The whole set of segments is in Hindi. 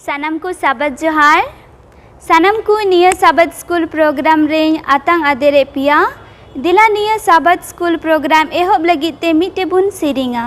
सानम को साबत जोहार सानम को निया साबत स्कूल प्रोग्राम रें आतांग आदेरे पिया दिला निया साबत स्कूल प्रोग्राम एहब लगिते मिटे बुन सिरिंगा।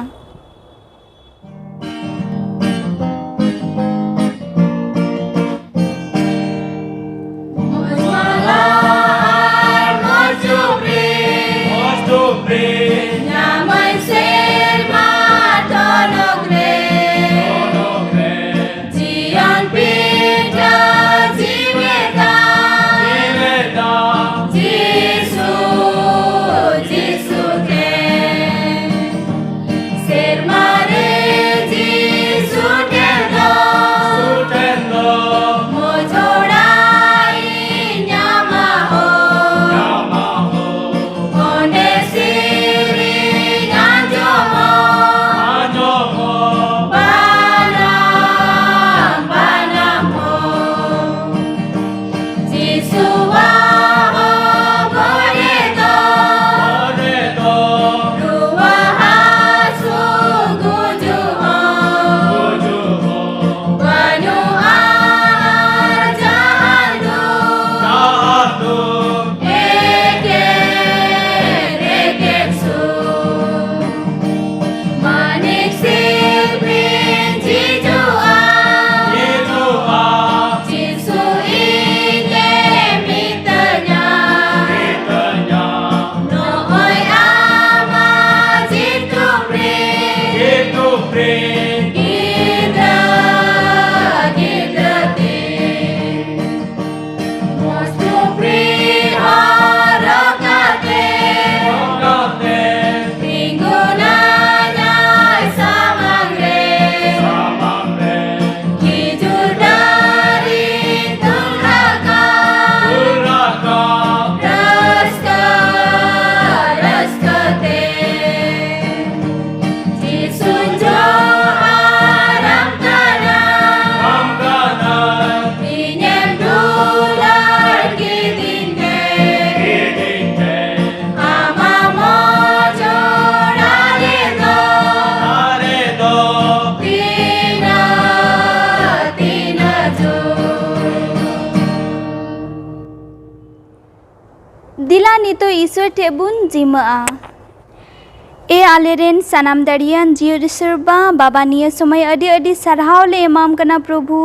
दिला नितो ईश्वर ठेबुन जिमा ए आलेरेन सनाम दाड़ियान जियो सरबा बाबा निया समय अडी अडी सरहाव ले एमाम कना प्रभु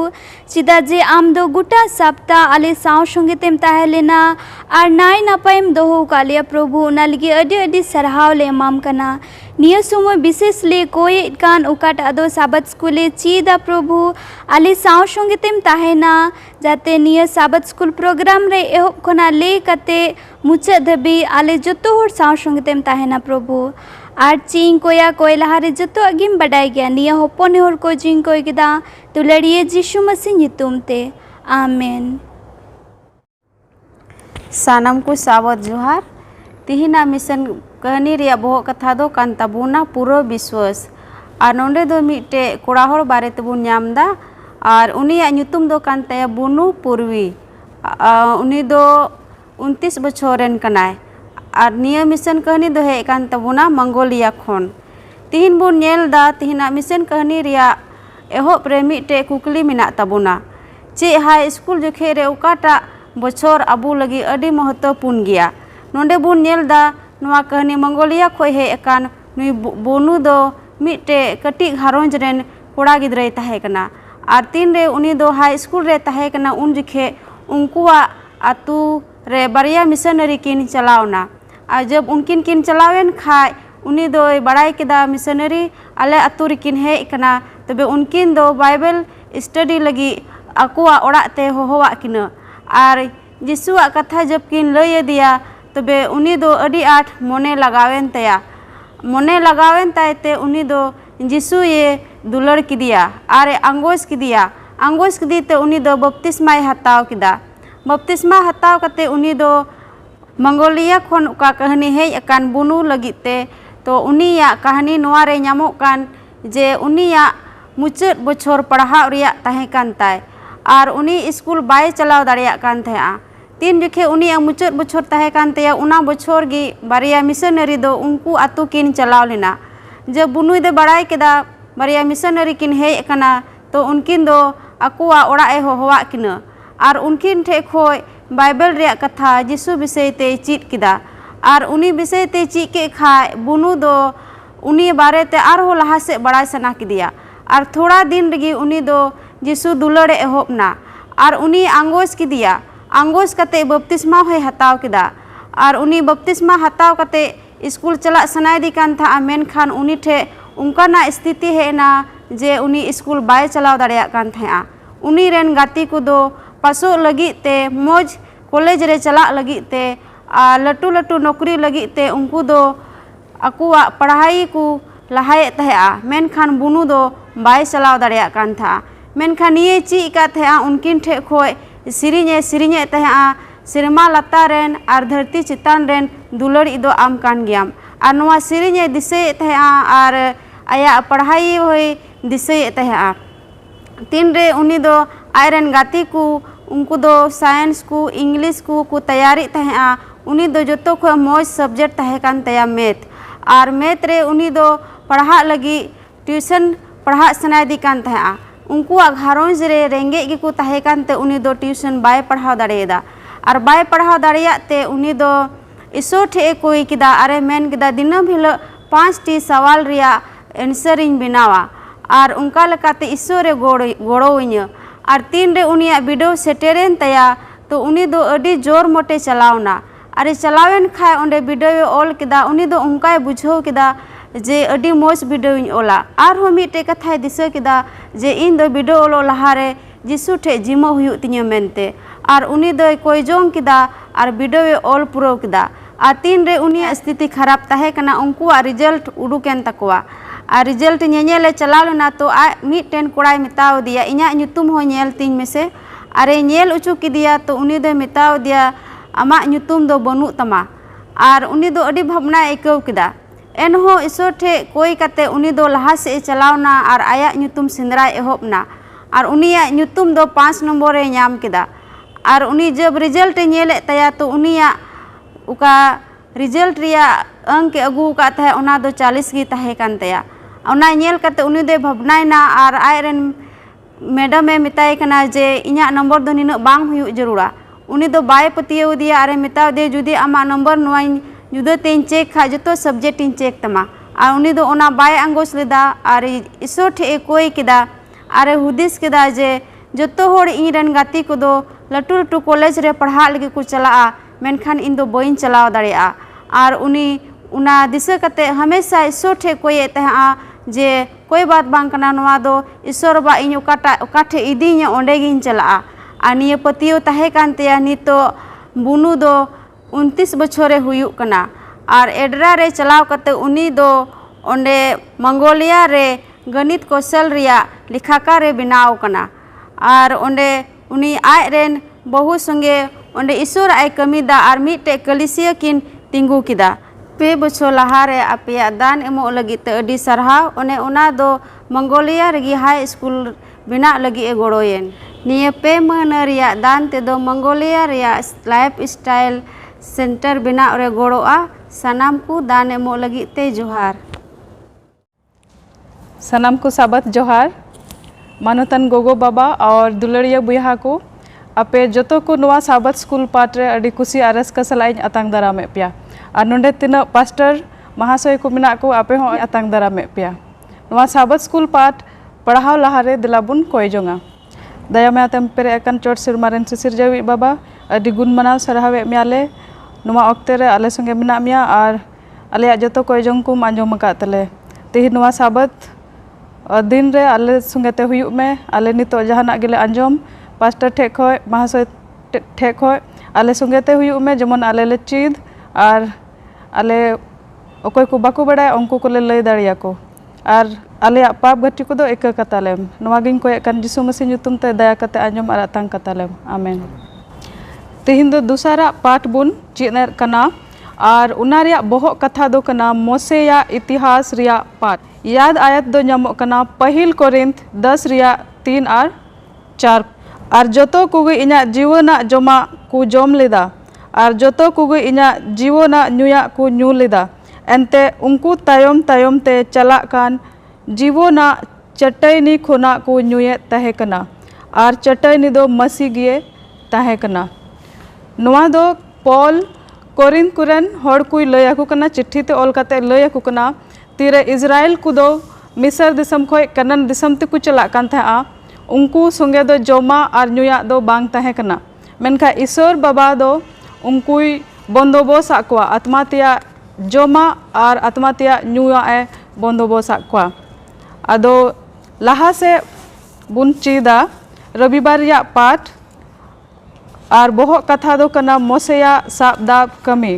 चिदा जे आम दो गुटा सप्ता आले साव संगे तेम ताहे लेना आर नाय नापायम दोहो कालिया प्रभु उना लगी अडी अडी सरहाव ले एमाम कना निया समय विशेष ले कोई कान उकाट आदो साबत स्कूले चीदा प्रभु आले साव संगे तेम ताहे ना जाते निया साबत स्कूल प्रोग्राम रे एहोब खना ले कते मुचा धबी आले जतो होर साव संगे तेम ताहे ना प्रभु आर चिंग कोया कोय लहारे जतो अगिम बडाय गया निया होपोने होर को जिंग कोय गिदा तुलड़िए जिशु मसीह नितुम ते आमेन। सानम को सावत जोहार तिहिना मिशन कहनी रिया बोह कथा दो कान ताबुना पूरा विश्वास आर नोंडे दो मिटे कोड़ा होर बारे तबुन ᱧᱟᱢदा आर उनिया ᱧᱩᱛᱩᱢ दो कान तया बुनु पूर्वी उनी दो 29 बछोरेन कनाय आर निया मिशन कहनी दो हे कान ताबुना मंगोलिया खोन तिहिन बुन नेल दा तिहिना मिशन कहनी रिया एहोब रे मिटे कुकली मिना ताबुना चे हाई स्कूल जोखे रे उकाटा बछोर अबु लगी अडी महत्वपूर्ण गया नोंडे बुन नेल दा नवा कहनी मंगोलिया खोय हे एकान नुई बुनु दो मिटे कटी घारोंज रेन कोड़ा गिद्रे ताहे कना आर तीन रे उनी दो हाई स्कूल रे ताहे कना उन जोखे उनकुआ आतु रे बारिया मिशनरी किन चलावना आ जब उनकिन किन चलावेन खाय उनी दो बड़ाई केदा मिशनरी आले आतु रिकिन हे कना तबे उनकिन दो बाइबल स्टडी लगी आकुआ ओड़ाते होहोवा किना आर जिसुआ कथा जब किन लय दिया तबे उनी दो अडी आठ मोने लगावेन लगावेन तायते उनी दो जिसु ये दुलड़ किदिया आरे अंगोस किदीते उनी दो बपतिस्मा हताव किदा बपतिस्मा हताव कते उनी दो मंगोलिया खोन का कहानी है अकान बुनु लगिते तो उनिया कहानी नोवारे ᱧᱟᱢᱚᱜ कान जे उनिया मुचाद बछोर पढ़ाव रिया ताहे कान ताय आर उनी स्कूल बाय चलाव दाड़िया कान थाया तीन जोखे उनिया मुचाद बछोर ताहे कान तया उना बछोर गी बारिया मिशनरी दो उनको आतु किन चलाव लेना जब बुनुई दे बड़ाई केदा बारिया मिशनरी किन हे कना तो उनकिन दो आकुआ ओड़ा ए होहवा किना और उनकिन ठे खोय बाइबल रे कथा जिसु विषय ते चीट किदा और उनी विषय ते चीट के खाय बुनु दो उनी बारे ते आर हो लहा से बड़ा सना किदिया और थोड़ा दिन रगी उनी दो जिसु दुलड़े एहोबना और उनी आंगोस किदिया आंगोस कते बपतिस्मा है हताव किदा और उनी बपतिस्मा हताव कते स्कूल चला सनायदी कान था मेनखान उनी ठे उनका स्थिति है ना जे उनी स्कूल बाय चलाव दाड़िया कान था उनी रेन गाती को दो पासो लगी ते मौज कॉलेज रे चला लगी ते लटू लटू नौकरी लगी ते उनको दो अकुआ पढ़ाई को लहाए तहआ मेनखान बुनु दो बाय चलाव दाड़िया कान था मेनखान ये ची का था उनकिन ठे खोय सिरिñe तहआ सिरमा लता रेन और धरती चितान रेन दुलड़ी दो आम कान गयाम और नवा सिरिñe दिसे तहआ और आया पढ़ाई होय दिसे तहआ तीन रे उनी दो आयरन गाती को उनको दो साइंस को इंग्लिश को तैयारी तहआ उनी दो जतो खो मौज सब्जेक्ट तहे कान तया मैथ और मैथ रे उनी दो पढ़ा लगी ट्यूशन पढ़ा सनायदी कान तहआ उनको घारोंज रे रेंगे गे को तहे कान ते उनी दो ट्यूशन बाय पढ़ाव दाड़ेदा और बाय पढ़ाव दाड़िया ते उनी दो इसो ठे कोई किदा अरे मेन किदा दिनम हिलो 5टी सवाल रिया आंसर इन बनावा और उनका लकाते इसो रे गोड़ोइñ और 3 रे उनिया वीडियो सेटेरेन तया तो उनी दो अडी जोर मोटे चलावना अरे चलावेन खाय ओंडे वीडियो ऑल किदा उनी दो उनकाय बुझाव किदा जे अडी मोज वीडियो ओला और हो मिटे कथा दिसो किदा जे इन दो वीडियो ओलो लहारे जिसु ठे जिमो हुयु तिnya मेनते और उनी दो कोई जोंग किदा और वीडियो ऑल पुरो किदा और 3 रे उनिया स्थिति खराब तहे कना उनको रिजल्ट उडुकेन तकवा और रिजल्ट ñeñele चलाव लेना तो मिटेन कोड़ाय मिताव दिया इña ñutum हो ñel तिñ मेसे अरे ñel उचु किदिया तो उनी दो मिताव दिया आमा ñutum दो बनु तमा और उनी दो अडी भावना एकव किदा एनहो इसो ठे कोई कते उनी दो लहा से चलावना और आया ñutum सिंदरा एहोबना और उनिया ñutum दो 5 नंबर रे ñाम किदा और उनी जब रिजल्ट ñेले तया तो उनिया उका रिजल्ट रिया अंक अगू का था उना दो 40 गी तहे कान तया उना ñेल कते उनी दे भावनायना और आयरन मैडम ए मिताय कना जे इña नंबर दो निना बांग हुयु जरूरा उनी दो बाय पतियो दिया अरे मिताव दे जुदी आमा नंबर नोइन जुदा तेन चेक खा जतो सब्जेक्ट इन चेक तमा और उनी दो ओना बाय अंगोस लेदा और इसो ठे कोई किदा अरे हुदिस किदा जे जतो होड़ इरन गाती को दो लटू लटू कॉलेज रे पढ़ा लगी को चला मेनखान इन दो बइन चलाव दाड़िया और उनी उना दिसे कते हमेशा इसो ठे कोई तहा जे कोई बात बांग कना नवा दो ईश्वर बा इन ओकाठे इदीñ ओंडे गिन चला आ निये पतियो तहे कान तेया नितो बुनु दो 29 बछोरे हुयु कना और एडरा रे चलाव कते उनी दो ओंडे मंगोलिया रे गणित कौशल रिया लिखाका रे बनाव कना और ओंडे उनी आय रेन बहु संगे ओंडे ईश्वर आय कमीदा और मिटे कलिसिया किन तिंगु किदा पे बछो लहारे आपे दान एमो लगी ते अडी सरहाव ओने ओना दो मंगोलिया रेगी हाई स्कूल बिना लगी ए गोड़ोयेन निये पे महीना रिया दान ते दो मंगोलिया रिया लाइफ स्टाइल सेंटर बिना रे गोड़ोआ सनाम को दान एमो लगी ते जोहार सनाम को साबत जोहार मानोतन गोगो बाबा और दुलड़िया बुया को आपे जतो को नवा साबत स्कूल पाठ रे अडी खुशी आरस का सलाइन अतांग दारामे पिया और नोंडे तीना पास्टर महाशय को मिना को आपे हो अतांग दारामे पिया नवा साबत स्कूल पाठ पढ़ाव लहारे दिलाबुन कोय जोंगा दया में आतम पेरे अकन चोट सिरमारेन सिसिर जावी बाबा अडी गुण मनाव सरहावे मियाले नवा ऑक्ते रे आले संगे मिना मिया और आले जतो कोय जोंग को आंजोम का तले तेहि नवा साबत दिन रे आले संगे ते हुयु में आले नितो जहाना गेले आंजोम पास्टर ठे खोय महाशय ठे खोय आले संगे ते हुयु में जेमन आले ले चीद और आले अकोय को बाको बड़ा उनको को ले लय दाड़िया को और आले पाप गति को दो एक कतालेम नवागिन को कन जिसु मसीह nyutum ते दया कते आंजोम आर तांग कतालेम आमेन तेहिन दो दूसरा पाठ बुन चीनर कना और उना रिया बोहो कथा दो कना मोसे या इतिहास रिया पाठ याद आयत दो नामो कना पहिल कोरिंथ 10 रिया 3 और 4 और जतो कुगे इना जीवना जमा को जम लेदा और जतो कुगे इना जीवना नुया को न्यू लेदा एनते उनको तायम तायम ते चला कान जीवना चटैनी खोना को न्यूए तहे कना और चटाई दो मसी गे ताहे कना। नवा दो पॉल कोरिन कुरन हर कोई लय आको कना चिट्ठी ते ऑल काते लय आको कना तीरे इजराइल को दो मिस्र दिसम खोय कनन दिसम ते को चला कान था उनको संगे दो जोमा और नुया दो बांग ताहे कना। मेनखा ईश्वर बाबा दो उनको बंदोबस्त आकवा आत्मा तिया जोमा और आत्मा तिया नुया ए बंदोबस्त आकवा। अदो लहा से बुन चीदा रविवार या पाठ और बहुत कथा दो कना मोसेया साबदाब कमी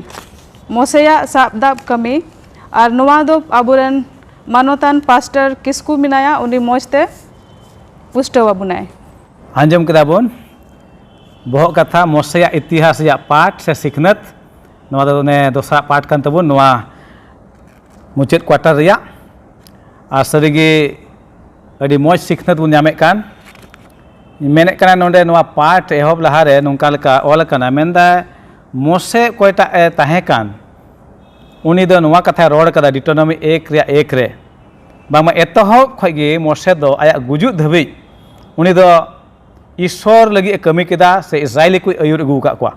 मोसेया साबदाब कमी और नवा दो आबुरन मानोतान पास्टर किसकु मिनाया उनी मोजते पुष्टवा बुनाय। आंजम कदा बोन बहुत कथा मोसेया इतिहास या पाठ से सिखनत नवा दो ने दोसरा पाठ कान तबुन नवा मुचाद क्वार्टर रिया और सरिगे अडी मोज सिखनत बुन ᱧᱟᱢᱮ कान मेने कना नोंडे नवा पाठ एहब लहारे नोंका लेका ऑल कना मेनदा मोसे कोयटा ए ताहे कान उनी दो नवा कथा रोड कदा डिटोनॉमी 1 रे 1 रे बामा एतहब खगे मोसे दो आया गुजु धबी उनी दो ईश्वर लगी कमी केदा से इजराइली को अयुर अगू का क्वा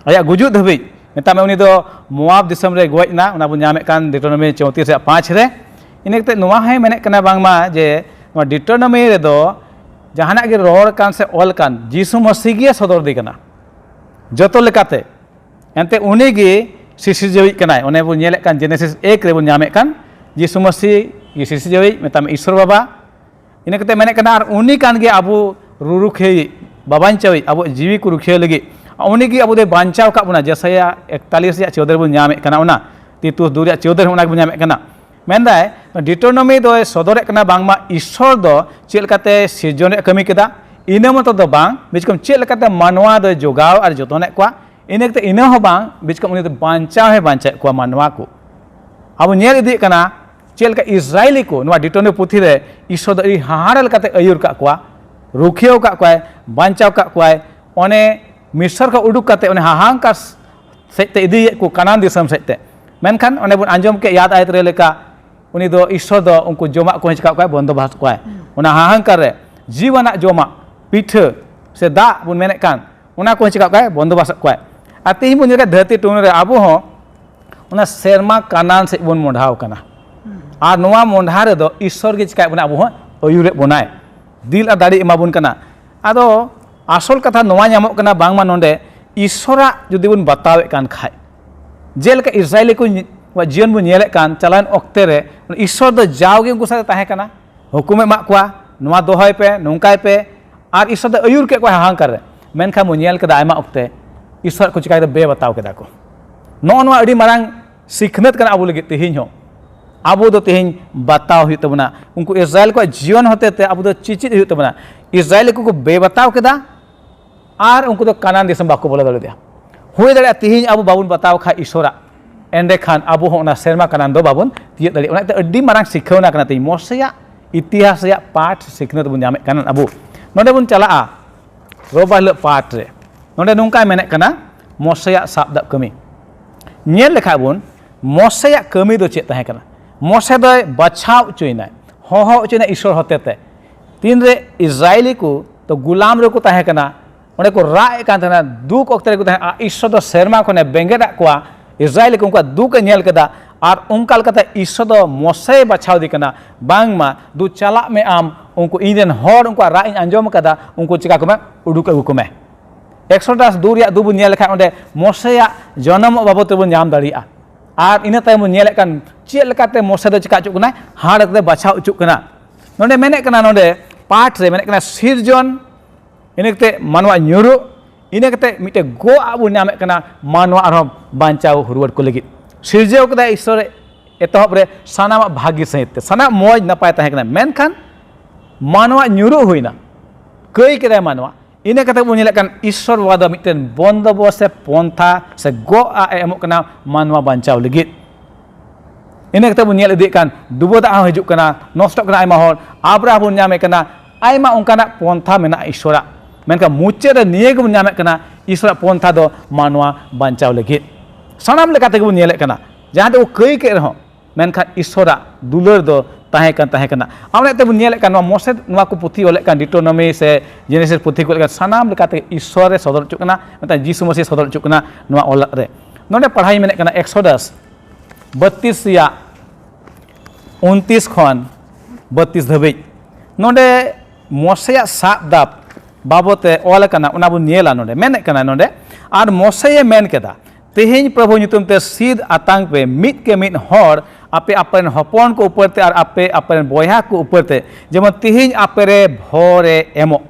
आया गुजु धबी मेतामे उनी दो मोआब दिसम रे गोयना उना बुन ᱧᱟᱢᱮ कान डिटोनॉमी 34 रे 5 रे इनेते नवा है मेने कना बांगमा जे नवा डिटोनॉमी रे दो जहाना के रोड कान से ऑल कान जीसु मसीह गे सदर दी कना जतो लेकाते एनते उनी गे सिसिजवी कनाय ओने बु नेले कान जेनेसिस 1 रे बु ᱧᱟᱢᱮ कान जीसु मसीह गे सिसिजवी मेताम ईश्वर बाबा इने कते मेने कना और उनी कान गे अबु रुरुखे बाबांचावी अबु जीवी को रुखे लगी उनी गे अबु दे बांचाव का बुना जसया 41 या 14 बु ᱧামে कना उना तीतुस 2 या 14 उना बु ᱧামে कना मेनदाय डिटोनॉमी दो सदर कना बांगमा ईश्वर दो चेलकाते सिरजन कमी केदा इना मत दो बांग बिचकम चेलकाते मानवा दो जोगाव और जतने क्वा इनेकते इना हो बांग बिचकम उनी दो बांचाव है बांचा क्वा मानवा को अब नेल इदी कना चेलका इजराइली को नवा डिटोनॉमी पुथी रे ईश्वर दो हाहारल काते अयुर का क्वा रुखियो का क्वा बांचाव का क्वा ओने मिस्र का उडुक काते ओने हाहांकार सेते इदी को कानान दिसम सेते मेनखान ओने बुन आंजम के याद आयत रे लेका उनी दो ईश्वर दो उनको जोमा को हिचका को बंदोबस्त को उना हाहांकार रे जीवना जोमा पीठ से दा बुन मेने कान उना को हिचका को बंदोबस्त को आ तेहि बुन रे धरती टुन रे आबो हो उना सेरमा कानान से बुन मोंढाव कना आ नोवा मोंढा रे दो ईश्वर गे चिका बुन आबो हो अयुरे बनाय दिल आ दाड़ी एमा बुन कना आदो आसल कथा नोवा ᱧᱟᱢᱚᱜ कना बांगमा नोंडे ईश्वरा जुदी बुन बतावे कान खाय जेलका इजराइली को जीवन बन नेले कान चलान ओक्ते रे ईश्वर दो जावगे उनको साथे ताहे कना हुकुम एमा क्वा नोवा दोहय पे नोंकाय पे और ईश्वर दो अयुर के को हाहांकार रे मेनखा मु नेल कदा आयमा ओक्ते ईश्वर को चिकाय दो बे बताव केदा को नो नोवा अडी मारांग सिखनत कना आबो लगे तेहिन हो आबो दो तेहिन बताव हुई तबना उनको इजराइल को जीवन होते ते आबो दो चिचित हुई तबना इजराइल को बे बताव केदा और उनको दो कानान दिसम बाको बोला दले दिया हुई दले तेहिन आबो बाबुन बताव खा ईश्वरा एंडे खान अब होना सेरमा कानान दो बाबुन तिय दली ओना अड्डी मारांग सिखौना कना ते मोसेया इतिहास या पाठ सिखनत बुन ᱧᱟᱢᱮ कानान अबु नोंडे बुन चला रोबाल पाठ रे नोंडे नोंका मेने कना मोसेया साबदाब कमी नेल लेखा बुन मोसेया कमी दो चेत ताहे कना मोसे दो बछाव चुइना हो चुइना ईश्वर होतेते तीन रे इजराइली को तो गुलाम रे को ताहे कना ओने को राय कान तना दुख ओक्ते को ताहे ईश्वर दो सेरमा कोने बेंगेदा कोआ इजराइल को उनका दुख नेल कदा और उनका लकता ईश्वर दो मोसे बछाव दी कना बांगमा दु चला में आम उनको इंजन हर उनको राय अंजम कदा उनको चिका को में उडुक अगु को में एक्सोडस दूर या दुबु नेल खा ओंडे मोसे या जन्म बाबत बन ᱧᱟᱢ दाड़िया और इना तायम नेल कान चे लकाते मोसे दो चिका चुकना हाड़ ते बछाव चुक कना नोंडे मेने कना नोंडे पाठ रे मेने कना सिरजन इनेकते मानवा ᱧᱩᱨᱩ इने कते मिटे गो आबु ᱧᱟᱢᱮ कना मानवा आरो बांचाव हुरुवर को लगी सिरजेव कदा ईश्वर एतहब रे सानामा भागी सहित साना मोज नपाय ताहे कना मेनखान मानवा ᱧᱩᱨᱩ हुइना कई केदा मानवा इने कते बु नेले कान ईश्वर वादा मिटेन बंदोबस्त से पंथा से गो आ एमो कना मानवा बांचाव लगी इने कते बु नेल इदि कान दुबोदा हिजुक कना नष्ट कना आयमा हर आब्रा बु ᱧᱟᱢᱮ कना आयमा उनकाना पंथा मेना ईश्वरा मेनका मुचे रे निये गबु ᱧᱟᱢᱮ कना ईश्वर पंथा दो मानवा बांचाव लगी सानाम लेकाते गबु नेले कना जहां दो कई के रहो मेनका ईश्वरा दुलर दो tahe kana amne te bun nyelek kan mose nwa ko puthi olek kan Deuteronomy se Genesis puthi ko kan sanam lekate Ishwar re sodor chuk kana meta Jisu Masih sodor chuk kana nwa olak re nonde padhai menek kana Exodus 32 ya 29 khon 32 dhabij nonde mose ya sab dap babote ol kana ona bun nyela nonde menek kana nonde ar mose ye men keda तेहें प्रभु nyutum te sid atang pe mit ke mit hor ape apen hopon ko upar te ar ape apen boya ko upar te jemon तेहें apere bhore emo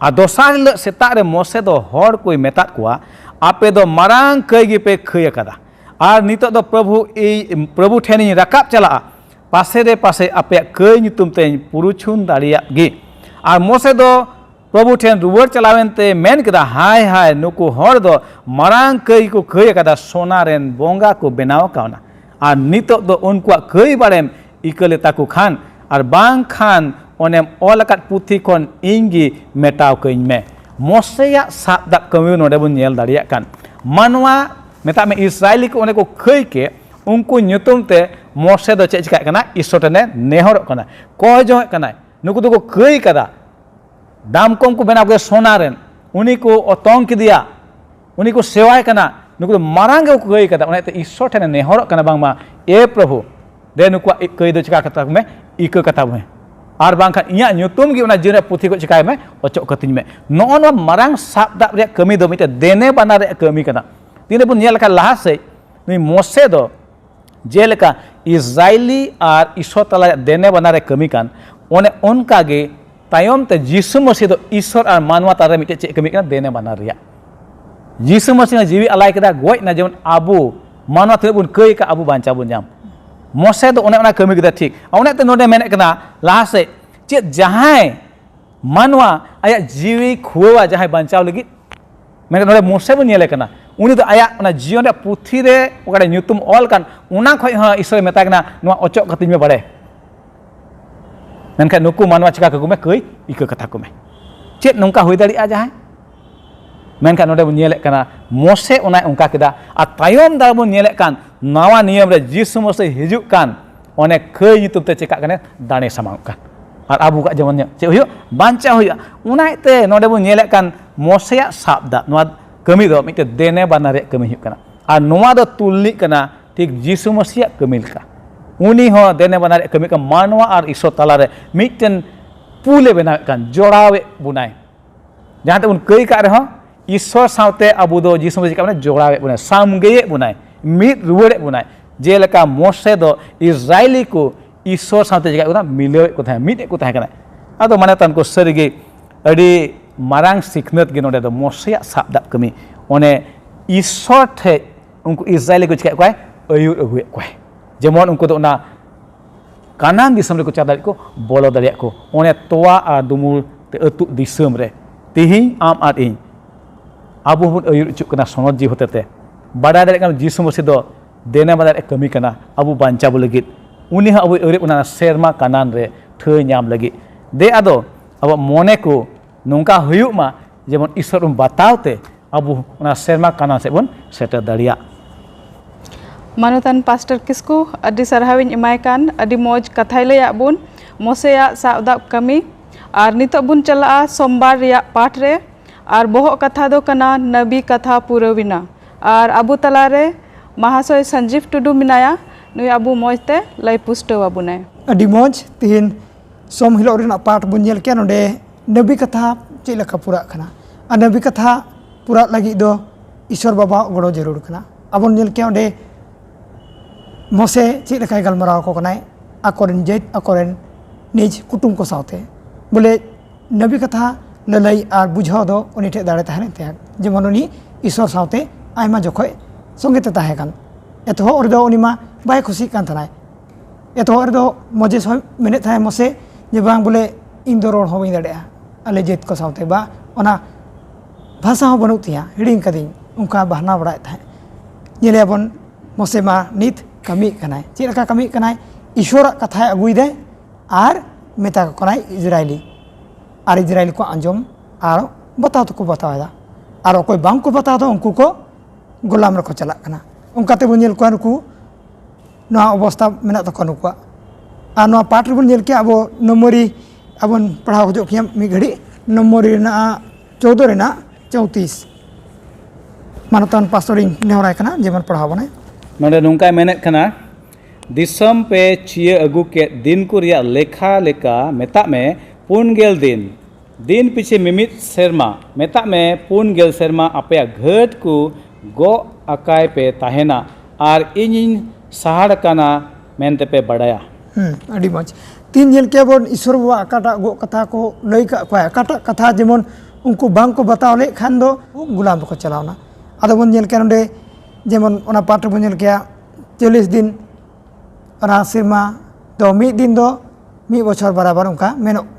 a dosar le setak re mose do hor koi metat kuwa ape do marang kai gi pe khaya kada ar nitok do Prabhu theni rakap chala pase re pase ape kai nyutum te puruchun daria gi ar mose do प्रभु ठेन रुवर चलावेंते मेन कदा हाय हाय नुकु हर दो मरांग कई को कई कदा सोना रेन बोंगा को बनाव कावना और नितो दो उनकुआ कई बारेम इकले ताकु खान और बांग खान ओनेम ओलकत पुथी कोन इंगी मेटाव कई में मोसेया साबदाब कमी नोडे बुन नेल दाड़िया कान मानवा मेता में इस्राएली को ओने को कई के उनको nyutum te मोसे दो चेक कना इसोटने नेहर कना को जो कना नुकु दो को कई कदा दाम कम को बनाव के सोना रेन उन्हीं को ओतोंग के दिया उन्हीं को सेवाय कना नुकु मारांग को कई कदा उन्हें ईश्वर ठने नेहर कना बांगमा ए प्रभु दे नुकु कई दो चिका कथा में इक कथा में आर बांग खान इया nyutum gi una jira puthi ko चिकाय में ओचक कतिन में नो मारांग साबदा रे कमी दो मिटे देने बना रे कमी कना तिने बुन नेल का लाहा से नुई मोसे दो जेलका इस्राएली आर ईश्वर तला देने बना रे कमी कान ओने उनका गे तायम ते जीसु मसीह दो ईश्वर और मानवा तारे मिटे चे कमी कना देने बना रिया जीसु मसीह जीवी अलाय कदा गोय ना जेमन आबू मानवा ते बुन कई का आबू बांचा बुन जाम मोसे दो ओने ओना कमी कदा ठीक ओने ते नोडे मेने कना लाहा से चे जहां मानवा आया जीवी खुवा जहां बांचाव लगी मेने नोडे मोसे बुन नेले कना उनी दो आया ओना जीवन रे पुथी रे ओकड़े nyutum ऑल कान ओना खय ह ईश्वर मेता कना नोआ ओचक कतिन में बड़े मेनखान नुकु मानवा चिका को में कई इक कथा को में चेत नोंका होई दाड़िया जहां मेनखान नोडे बुन नेले कना मोसे ओना उनका केदा आ तायम दा बुन नेले कान नवा नियम रे जीसु मसीह हिजुक कान ओने कई nyutum te चिका कने दाने समाव कान और आबू का जेमन चे हुयो बांचा हुयो ओना ते नोडे बुन नेले कान मोसेया साबदा नोआ कमी दो मिटे देने बना रे कमी हुयो कना और नोआ दो तुलनी कना ठीक जीसु मसीह कमी लका उनी हो देने बना रे कमी का मानवा और ईश्वर तला रे मिटन पुले बना कान जोड़ावे बुनाय जहां ते उन कई का रे हो ईश्वर सावते अबू दो जीसु मसीह का माने जोड़ावे बुनाय सामगे बुनाय मिट रुवड़े बुनाय जेलका मोसे दो इस्राएली को ईश्वर सावते जगह उना मिले को था मिट को था कना आदो माने तन को सरगे अडी मारांग सिखनत गे नोडे दो मोसेया साबदा कमी ओने ईश्वर थे उनको इस्राएली को चिका कोय अयुर अगुए कोय जेमन उनको तो ना कानान दिसम रे को चादारी को बोलो दाड़िया को ओने तोवा आ दुमुल ते अतु दिसम रे तिहि आम आर इन आबो बुन अयुर चुक कना सोनत जी होते ते बड़ा दाड़े कना जीसु मसीह दो देने बदा रे कमी कना आबो बांचा बो लगित उनी हा आबो अरे उना सेरमा कानान रे थे नाम लगी दे आदो अब मोने को नोंका हुयुक मा जेमन ईश्वर उन बतावते आबो उना सेरमा कानान से बन सेटर दाड़िया मानुतान पास्टर किसकु अडी सरहाविन इमाय कान अडी मौज कथाय लया बुन मोसेया साबदाब कमी और नितो बुन चला सोमवार रिया पाठ रे और बोहो कथा दो कना नबी कथा पुरविना और अबू तलारे महाशय संजीव टुडू मिनाया नुई अबू मौजते लय पुष्टवा बुनाय अडी मौज तिहिन सोम हिलो रेना पाठ बुन नेल के नोडे नबी कथा चे लेका पूरा कना आ नबी कथा पूरा लगी दो ईश्वर बाबा गड़ो जरूर कना अबन नेल के ओंडे मोसे चे लेका गलमराव को कनाय अकोरेन जेट अकोरेन निज कुटुम को साथे बोले नबी कथा ललई आर बुझाव दो उनी ठे दाड़े तहने ते जेमन उनी ईश्वर साथे आयमा जखय संगे ते ताहे कान एतो और दो उनी मा बाय खुशी कान थानाय एतो और दो मजे सो मिने थाय मोसे जे बांग बोले इन दो रोड होबई दाड़े आले जेत को साथे बा ओना भाषा हो बनु तिया हिडिंग कदिन उनका बहना बड़ाय थाय नेले बन मोसे मा नित कमी कनाय चे लेका कमी कनाय ईश्वर कथा अगुई दे आर मेता कनाय इजराइली आर इजराइल को आंजम आर बताओ तो को बतावेदा आर कोई बांग को बताओ तो उनको को गुलाम रखो चला कना उनका ते बुनियल को नुकु नवा अवस्था मेना तो कनुकुआ और नवा पाठ रेबन जेल के अब नम्बरी अब पढ़ाव हजो किया मी घड़ी नम्बरी रेना 14 रेना 34 मानतान पास्टरिंग नेहराय कना जेमन पढ़ाव बने नोडे नुंकाय मेनेत कना दिसम पे चिया अगु के दिन को रिया लेखा लेका मेता में 4 दिन दिन पीछे मिमित सेरमा मेता में 4 सेरमा अपया घट को गो अकाय पे ताहेना और इन सहाड़ कना मेनते पे बढ़ाया अड़ी मज तीन जेल के बोन ईश्वर बाबा अकाटा गो कथा को लई का अकाटा कथा जेमन उनको बांग को बताव ले खान दो गुलाम को चलावना आदो बोन जेल के नोडे जेमन ओना पाठ बोन जेल के 40 दिन ओना सेरमा दो मी दिन दो मी बछर बराबर उनका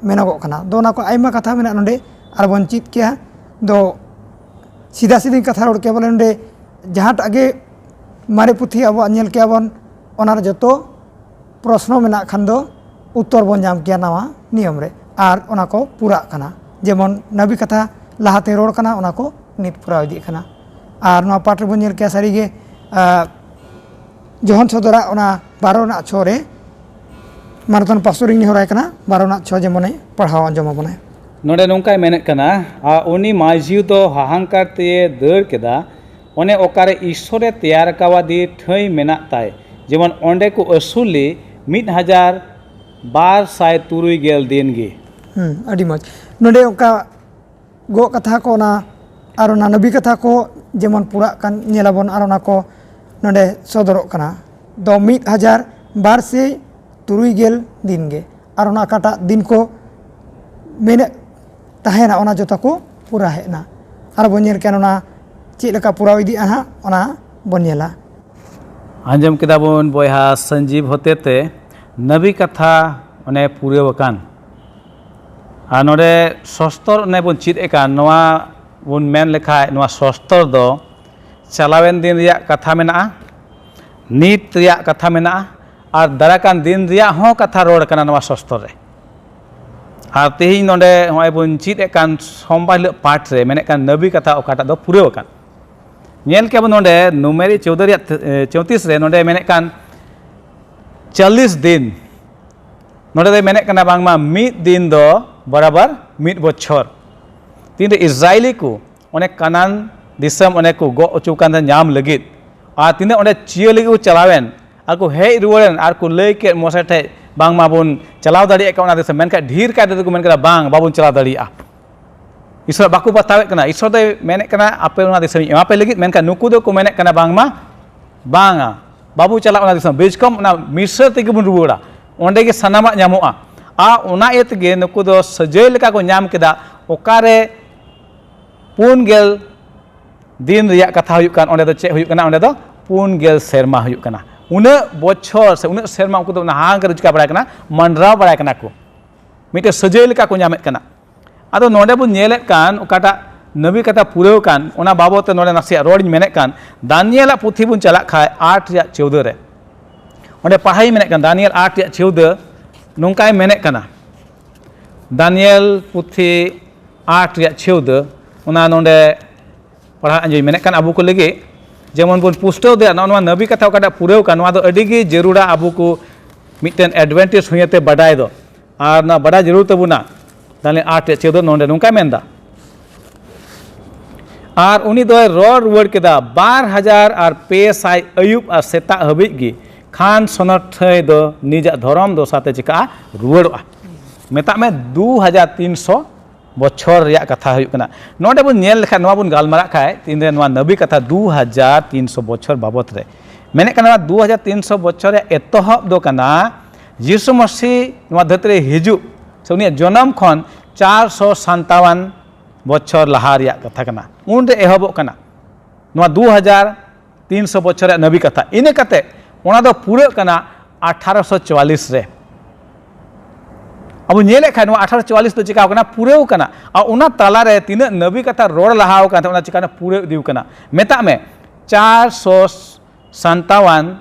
मेनगो कना दो ना को आइमा कथा मेना नोडे आर बोन चित किया दो सीधा सीधी कथा रोड के बोले नोडे जहाट आगे मारे पुथी अब जेल के बोन ओनार जतो प्रश्न मेना खान दो उत्तर बन जाम किया नवा नियम रे आर ओना को पूरा कना जेमन नबी कथा लाहाते रोड कना ओना को नित पूरा इदी कना आर नवा पाठ बन जेल के सारी गे जोहन सदरा ओना 12 ना 6 रे मारतन पास्टरिंग नेहराय कना 12 ना 6 जेमने पढ़ाव अंजम बने नोडे नुंकाय मेनेत कना आ उनी माजिउ दो हाहांकार ते दर केदा ओने ओकारे ईश्वरे तैयार कावादी ठई मेना ताय जेमन ओंडे को असुली 1270 दिन गे अड़ी मज नोडे ओका गो कथा को ना आरो ना नबी कथा को जेमन पूरा कान नेलाबन आरो ना को नोडे सदरो कना दो 1270 दिन गे आरो ना काटा दिन को मेने ताहेना ओना जतो को पूरा हेना आरो बनेल केन ओना चे लेका पूरा इदी आहा ओना बनेला आंजम केदा बोन बोया संजीव होते ते नबी कथा ओने पूरे वकान आ नोडे सस्तर ने बोन चित एकान नवा बोन मेन लेखा नवा सस्तर दो चलावेन दिन रिया कथा मेना नीत रिया कथा मेना और दराकान दिन रिया हो कथा रोड कना नवा सस्तर रे और तेही नोडे होय बोन चित एकान सोमवार हिलो पाठ रे मेने कान नबी कथा ओकाटा दो पूरे वकान नेल के नोडे नुमेरी 34 रे नोडे मेने कान 40 दिन नोडे दे मेने काना बांगमा मिद दिन दो बराबर मिद बछर तीन रे इजराइली को ओने कानान दिसम ओने को गो अचुकान नाम लगित आ तीन ओने चियो लगी को चलावेन आर को हेय रुवारेन आर को लई के मोसे ठे बांगमा बोन चलाव दाड़ी का ओना दिसम मेनका ढीर का दे को मेनका बांग बाबुन चलाव दाड़िया ईश्वर बाकू बतावे कना ईश्वर दे मेने कना आपे ओना दिसम एमा पे लगित मेनका नुकु दो को मेने कना बांगमा बांगा बाबू चला ओना दिसम बेजकम ओना मिश्र तेगे बुन रुवाड़ा ओंडे गे सनामा ᱧᱟᱢᱚᱜᱼᱟ आ ओना एतगे नुकु दो सजय लेका को ᱧᱟᱢ केदा ओकारे 4 दिन रिया कथा हुयुक कान ओंडे दो चे हुयुक कना ओंडे दो 4 सेरमा हुयुक कना उन बछर से उन सेरमा उनको दो हांग कर चिका बड़ा कना मंडराव बड़ा कना को मिटे सजय लेका को ᱧामेत कना आदो नोडे बुन नेलेत कान ओकाटा नबी कथा पूरेव कान ओना बाबत नोडे नासिया रोडिन मेनेत कान दानियेला पुथी बुन चला खाय 8 रिया 14 रे ओंडे पढ़ाई मेनेत कान दानियल 8 रिया 14 नुंकाय मेनेत काना दानियल पुथी 8 रिया 14 ओना नोडे पढ़ा अंजय मेनेत कान अबु को लगे जेमन बुन पुस्टव दे नोवा नबी कथा ओकाटा पूरेव कान नोवा दो अडिगी जरूरा अबु को मिटेन एडवांटेज हुयते बडाय दो आर ना बड़ा जरूर तबुना दानियल 8 रिया 14 नोडे नुंकाय मेनदा और उनी दो रोड रुवाड़ केदा 12,500 अयुब और सेता हबिज गी खान सोनठ दो निजा धर्म दो साथे चिका रुवाड़ा मेता में 2,300 बछर रिया कथा हुयुक कना नोडे बुन नेल लेखा नोवा बुन गालमारा खाय तीन रे नोवा नबी कथा 2,300 बछर बाबत रे मेने कना 2,300 बछर रे एतहब दो कना यीशु मसीह नोवा धरती रे हिजु से उनी जन्म खन 457 बछर लहा रिया कथा कना उन रे एहबो कना नोवा 2,300 बछर रिया नबी कथा इने कते ओना दो पूरे कना 1844 रे अब नेले खाय 1844 तो चिका कना पूरेव कना आ ओना ताला रे तीन नबी कथा रोड लहाव कान ओना चिका पूरे दिउ कना मेता में 457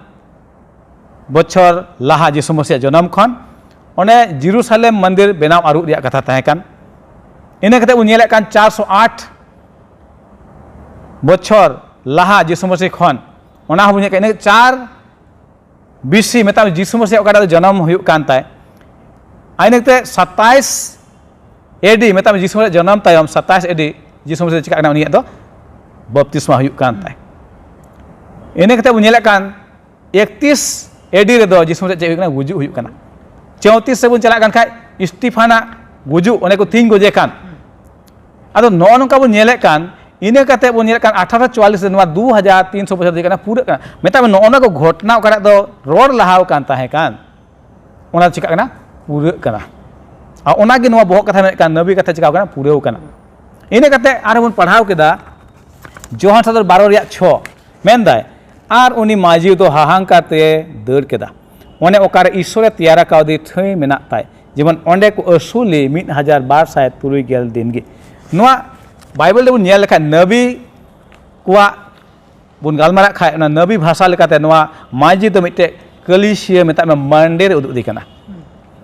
बछर लहा यीशु मसीह जन्म खन ओने जेरूशलेम मंदिर बेनाव आरु रिया कथा ताहे कान इने कते उनेले कान 408 बछर लहा यीशु मसीह खन ओना हम 4 BC मेता जीसु मसीह ओकाटा जन्म हुयुक कान ताय आइनते 27 AD मेता जीसु मसीह जन्म तायम 27 AD Jisshu Masih चिका kana unia do baptisma हुयुक कान ताय ene kata bu nyelak kan 31 AD redo जीसु मसीह चेक गुजुक हुयुक kana 34 से बुन चला kan khai स्टीफाना गुजुक one ko ting goje kan ado no nongka bu nyelek kan ine kate bu nyelek kan 1844 नवा 2300 बछर देखना पूरा kan meta no ona ko घटना okara do ror lahau kan tahe kan ona chika kana पूरा kana a ona ge नवा bohok katha me kan nabi katha chika kana पूरा kana ine kate ar bun padhau keda जोहान 12 रिया 6 मेनदाय आर उनी माजी तो हाहांकार ते दर केदा ओने ओकार ईश्वरे तैयारा काउदी थई मेना ताय जेमन ओंडे को असुली 1273 दिन गे नोआ बाइबल देबुन नेल लेखा नबी कुआ बुन गालमारा खाय ना नबी भाषा लेकाते नोआ माजी तो मिटे कलिसिया मेता में मंडे रे उदुक दिकना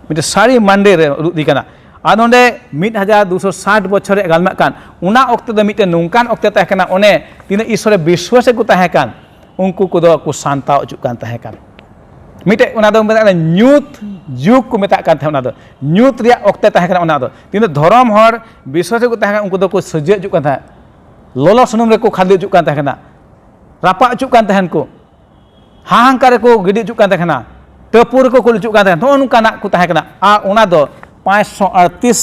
मिटे सारी मंडे रे उदुक दिकना आनोंडे 1260 बछर रे गालमा कान उना ओक्ते दो मिटे नुंकान ओक्ते ताहे काना ओने तिने ईश्वरे विश्वास को ताहे कान उनको को दो को शांता अचुक कान ताहे कान मिटे उना दो मेता न्यूत जुग को मेता कान थाना दो न्यूत रिया ओक्ते ताहे काना उना दो तिने धर्म हर विश्वास को ताहे कान उनको दो को सजे अचुक कान ताहे लोलो सुनुम रे को खाली अचुक कान ताहे काना रापा अचुक कान ताहेन को हाहांकार को गिडी अचुक कान ताहे काना तपुर को अचुक कान ताहे नो नुकाना को ताहे काना आ उना दो 538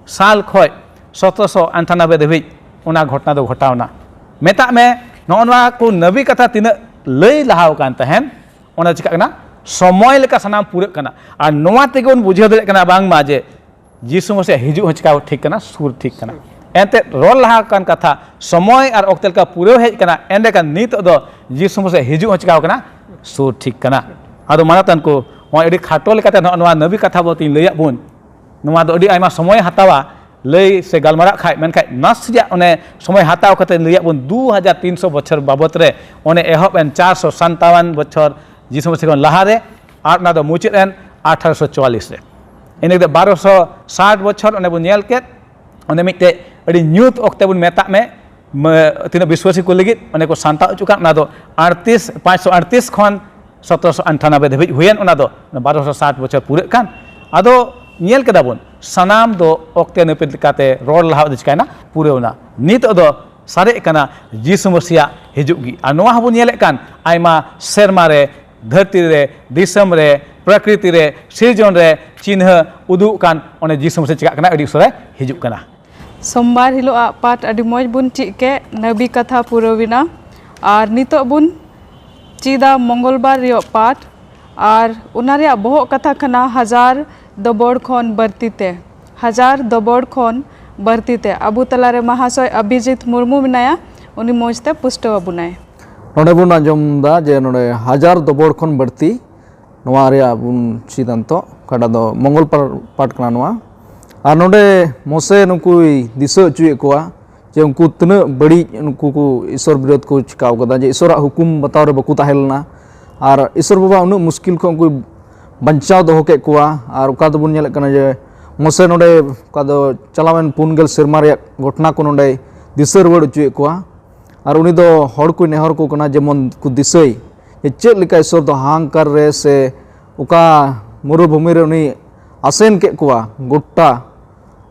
साल खय 1798 देवी उना घटना दो घटावना मेता में नोनवा को नबी कथा तीन लई लहाव कान तहन ओना चिका कना समय लेका सनाम पूरे कना और नोवा तेगे उन बुझे दे कना बांग मा जे जीसु मसीह हिजु हचका ठीक कना सुर ठीक कना एंते रोल लहा कान कथा समय और ओक्तेल का पूरे हेज कना एंडे का नित दो जीसु मसीह हिजु हचका कना सुर ठीक कना आदो मानातन को होय एडी खाटो लेकाते नोवा नबी कथा बोती लैया बुन नोवा दो एडी आयमा समय हतावा लई से गालमारा खाय मेनखाय नासिया ओने समय हताव कते लैया बुन 2300 बछर बाबत रे ओने एहब एन 457 बछर जीसु मसीह लहा रे आर ना दो मुचित एन 1844 रे इने 1260 बछर ओने बुन नेल केत ओने मिटे एडी न्यूत ओक्ते बुन मेता में तिना विश्वासी को लगित ओने को शांता अचुका ना दो 538 खन 1798 धाबिज हुयन ओना दो 1260 बछर पूरे कान आदो नेल केदा बुन सनाम दो ओक्ते नपित काते रोड लहा दिचकाना पूरे ओना नित दो सारे काना जीसु मसीह हिजुगी आ नोआ हबुन नेले कान आयमा सेरमा रे धरती रे दिसम रे प्रकृति रे सिरजन रे चिन्ह उदुग कान ओने जीसु मसीह चिका काना अडी उसरे हिजुग काना सोमवार हिलो आ पाठ अडी मौज बुन चिके नबी कथा पुरविना और नितो बुन चीदा मंगलबार रियो पाठ और उना रिया बोह कथा खना 1000 दबोड़ खन बर्तीते 1000 दबोड़ खन बर्तीते अबु तलारे महाशय अभिजीत मुर्मू मिनाया उनी मौजते पुष्टव बुनाय नोडे बुन आंजमदा जे नोडे 1000 दबोड़ खन बर्ती नोआ रिया बुन सिद्धांत काडा दो मंगल पाठ कना नोआ और नोडे मोसे नुकु दिसो चुए कोआ जे उनको तने बड़ी उनको को ईश्वर विरोध को चिकाव कदा जे ईश्वर हुकुम बताव रे बकु ताहेलना और ईश्वर बाबा उन मुश्किल को उनको बंचाव दो के कोआ और उका दो बुन नेल कना जे मोसे नोडे का दो चलावन पुनगल सिरमा रे घटना को नोडे दिसर वड़ चुए कोआ और उनी दो हड़ को नेहर को कना जेमन को दिसई जे चेक लिका ईश्वर दो हांकर रे से उका मरुभूमि रे उनी आसेन के कोआ गोट्टा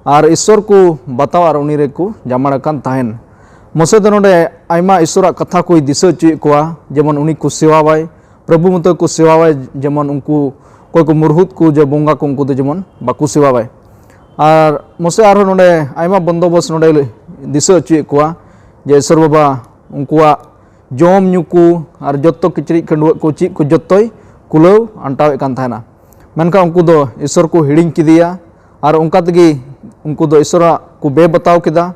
और ईश्वर को बताव और उनी रे को जामड़ कान ताहेन मोसे दो नोडे आयमा ईश्वर कथा को दिसो चुए कोआ जेमन उनी को सेवावाय प्रभु मत को सेवावाय जेमन उनको कोई को मुरहुत को जे बोंगा को उनको जेमन बाकु सेवावाय और मोसे आरो नोडे आयमा बंदोबस्त नोडे दिसो चुए कोआ जे ईश्वर बाबा उनकुआ जम न्यू को और जत्तो किचरी खंडुआ को ची को जत्तोय कुलाव अंटावे कान थाना मेनका उनको दो ईश्वर को हिडिंग किदिया और उनका तगी उनको दो ईश्वर को बे बताव केदा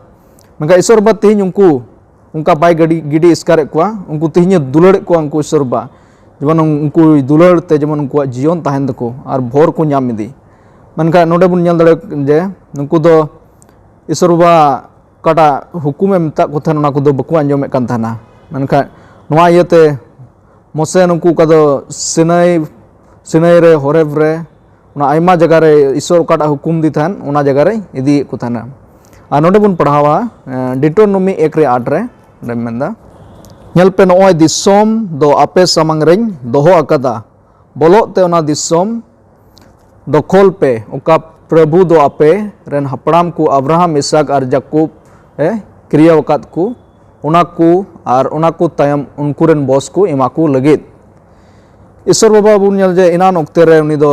मेनका ईश्वर बा तिहिन उनका बाय गिडी इसकारे कोआ उनको तिहिन दुलड़ को उनको ईश्वर बा जेमन उनको दुलड़ ते जेमन उनको जीवन ताहेन दको और भोर को नाम इदी मेनका नोडे बुन नेल दड़े जे उनको दो ईश्वर बा काटा हुकुमे मेता को थाना को दो बकु आंजमे कान थाना मेनका नोआ इयते मोसे नुकु का दो सिनाई रे होरेब रे उना आयमा जगह रे ईश्वर काटा हुकुम दी थान उना जगह रे इदी को थाना आ नोडे बुन पढ़ावा डिटोनोमी 1 रे 8 रे मेंदा नेल पे नोय दिसोम दो आपे समंग रेन दोहो अकदा bolok te ona disom dokol pe oka प्रभु दो आपे रेन हपड़ाम को अब्राहम इसाक और जाकूब क्रिया वकात को तायम उनको रेन बॉस को एमा को लगित ईश्वर बाबा बुन नेल जे इनान ओक्ते रे उनी दो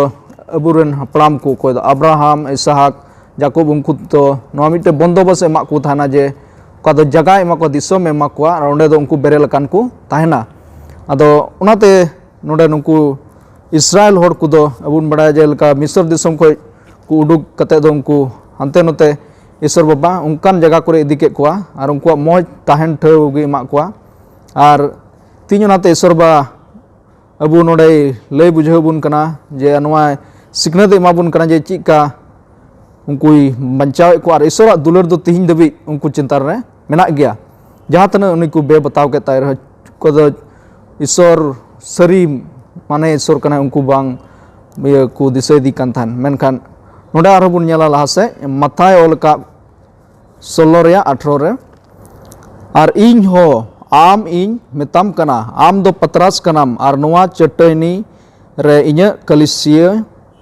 अबु रेन हपड़ाम को कोई दो अब्राहम इसाक जाकूब उनको तो नवा मिटे बंदोबस्त एमा को थाना जे का दो जगह एमा को दिसोम एमा को और ओंडे दो उनको बेरेल कान को ताहेना अदो उनाते नोडे नुकु इस्राएल होड़ को दो अबुन बड़ा जे लका मिस्र दिसोम को उडुक कते दो उनको हंते नोते ईश्वर बाबा उनकान जगह को इदी के कुआ और उनको मौज ताहन ठेगी एमा कुआ और तीन नाते ईश्वर बाबा अबु नोडे लय बुझाव बुन कना जे नवा सिकनत एमा बुन कना जे चिका उनको बचाव को और ईश्वर दुलर दो तीन दबी उनको चिंता रे मेना गया जहाँ तक उनको बे बताव के ताय को दो ईश्वर सरी माने ईश्वर कना उनको बांग को दिशा दी कान थान मेनखान नोडे आरो बुन नेला लहा से मथाय ओल का 16 रे 18 रे और इन हो आम इन मेताम कना आम दो पतरास कनाम और नोआ चटनी रे इने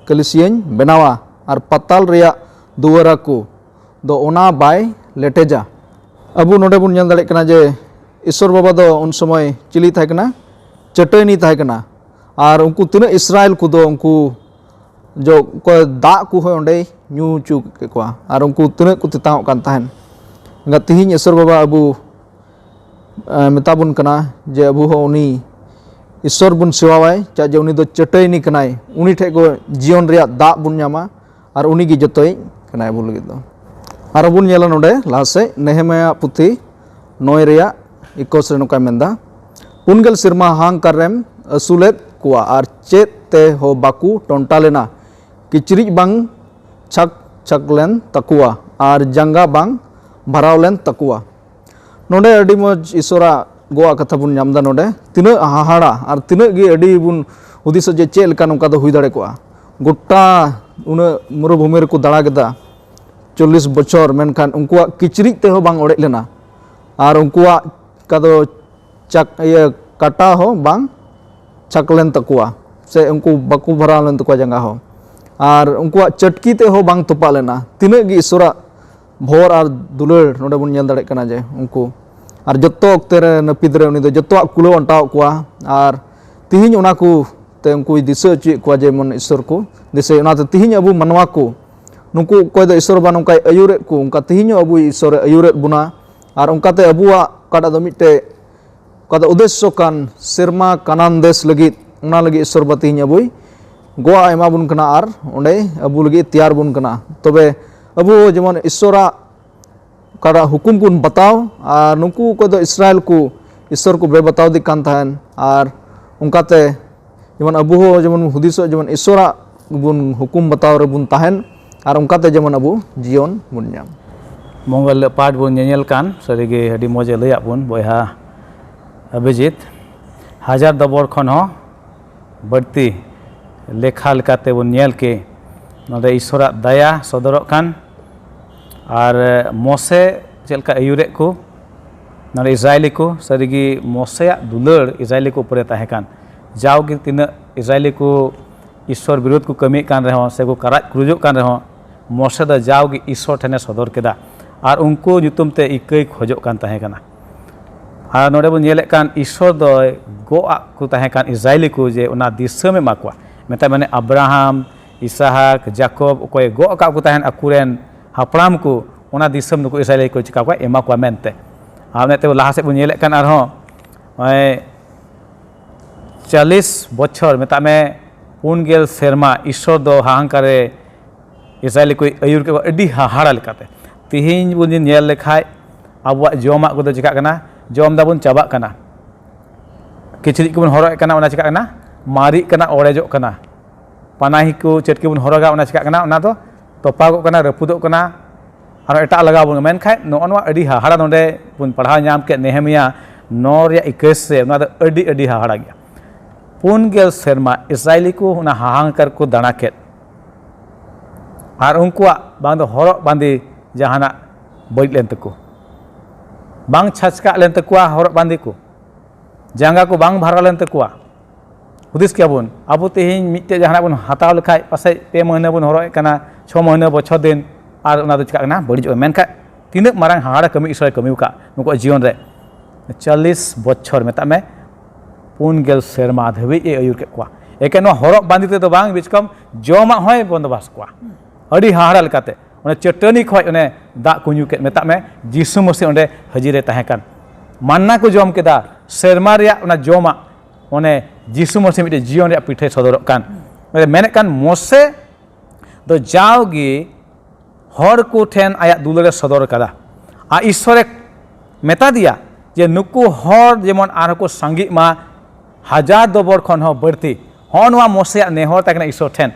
कलिसियन बनावा और पताल रिया दुवरा को दो ओना बाय लेटेजा अबु नोडे बुन नेल दाड़े कना जे ईश्वर बाबा दो उन समय चिली थाय कना चटनी थाय कना और उनको तिना इस्राएल को दो उनको जो को दा को हो ओंडे न्यू चु के को और उनको तिना को तिताव कान ताहन गा तिहिन ईश्वर बाबा अबु मेताबुन कना जे अबु हो उनी ईश्वर बुन सेवावाय चा जे उनी दो चटनी कनाय उनी ठे को जीवन रिया दा बुन न्यामा और उनी गी जतोय कनाय बुन लगी दो और बुन नेला नोडे लासे नेहमिया पुथी 9 रिया 21 रे नोका मेंदा पुनगल सिरमा हांग कररेम असुलेत कुआ और चेत ते हो बाकू टोंटा लेना किचरिज बांग छक छकलेन तकुआ और जंगा बांग भरावलेन तकुआ नोडे अडी मज ईश्वरा गोआ कथा बुन नामदा नोडे तिना हाहाड़ा और तिना गे अडी बुन हुदिस जे चे लेका नोका दो हुई दाड़े कोआ गोटा उन मरुभूमि रे को दाड़ा गेदा 40 बछर मेनखान उनकुआ किचरिज ते हो बांग ओड़े लेना और उनकुआ का दो चक ये काटा हो बांग छकलेन तकुआ से उनको बाकू भराव लेन तकुआ जंगा हो और उनको चटकी ते हो बांग तोपा लेना तिना गी ईश्वरा भोर और दुलर नोडे बुन नेल दाड़े कना जे उनको और जत्तो ओक्ते रे नपिद रे उनी दो जत्तो कुलो अंटाव कुआ और तिहिन उना को ते उनको दिशा ची कुआ जे मन ईश्वर को दिशा उना ते तिहिन अबु मनवा को नुको कोय दो ईश्वर बा नोका अयुरे को उनका तिहिन अबु ईश्वर अयुरे बुना और उनका ते अबुआ काडा दो मिटे कदा उद्देश्य कान सिरमा कानान देश लगी उना लगी ईश्वर बा तिहिन अबुई गोआ एमा बुन कना और ओंडे अबु लगी तैयार बुन कना तबे अबु जेमन ईश्वरा काड़ा हुकुम कुन बताओ और नुकु को दो इस्राएल को ईश्वर को बे बताओ दी कान थान और उनकाते जेमन अबु हो जेमन हुदिसो जेमन ईश्वरा बुन हुकुम बताओ रे बुन ताहन और उनकाते जेमन अबु जीवन बुन नाम मंगल पाठ बुन नेल कान सरिगे अडी मजे लया बुन बयहा अभिजीत हजार दबोर खन हो बढ़ती लेखा लेकाते बुन नेल के नोडे ईश्वरा दया सदरक कान और मोसे चलका अयुरे को नोडे इजरायली को सरिगी मोसे दुलर इजरायली को ऊपर ताहेकान जाओगे तीन इजरायली को ईश्वर विरोध को कमी कान रहो से को कराज क्रुजो कान रहो मोसे द जाओगे ईश्वर ठने सदर केदा और उनको जुतुम ते इकई खोजो कान ताहेकाना और नोडे बुन नेले कान ईश्वर द गोआ को ताहेकान इजरायली को जे उना दिशा में माकवा मेता माने अब्राहम इसहाक जाकोब कोई गोआ का को ताहेन अकुरेन हापड़ाम को उना दिसम नुको इस्राएल को चिका को एमा को मेनते आने ते लाहा से बुन नेले कान आरो 40 बछर मेता में 4 सेरमा ईश्वर दो हाहांकारे इस्राएल को अयुर के अडी हाहाड़ा लेकाते तिहिन बुन नेल लेखाय आबुआ जमा को दो चिका कना जम दा बुन चाबा कना किचरिज को बुन हरग कना उना चिका कना मारी कना ओड़ेजो कना पानाही को चटकी बुन हरगा उना चिका कना उना दो तोपागो कना रपुदो कना और एटा लगा बुन मेनखाय नोनवा अडी हाहाड़ा नोडे बुन पढ़ा नाम के नेहमिया 9 या 21 से उना दो अडी अडी हाहाड़ा गया 4 सेरमा इस्राएली को उना हाहांकार को दाना के और उनकुआ बांग दो हरग बांदी जहाना बइट लेन तको बांग छचका लेन तकुआ हरग बांदी को जांगा को बांग भरा लेन तकुआ हुदिस क्या बन अब तेहन मिट्टे जहाँ बन हताव लेखा पासे पे महीना बन हरक करना 6 महीना बछर दिन और उना दो चिका बड़ीजो मेनखा तीन मारंग हाड़ा कमी ईश्वर कमी का नुको जीवन रे 40 बछर मेता में 4 सेरमा धाबी आयुर के कुआ एके नो हरक बांधीते तो बांग बिचकम जमा होय बंदोबस्त कुआ अड़ी हाड़ा लेकाते उन्हें चटनी खय उन्हें दा कुñu के मेता में जीसु मसीह उन्हें हजीरे तहकन मान्ना को जम केदा सेरमा रिया उना जमा उन्हें जीसु मसीह मिटे जीवन रिया पिठे सदरक कान मेने कान मोसे दो जाओगी हर को ठेन आया दुलरे सदर कदा आ ईश्वरे मेता दिया जे नुकु हर जेमन आर को संगी मा 1000 दबोर खन हो बढ़ती हो नवा मोसे नेहर तकना ईश्वर ठेन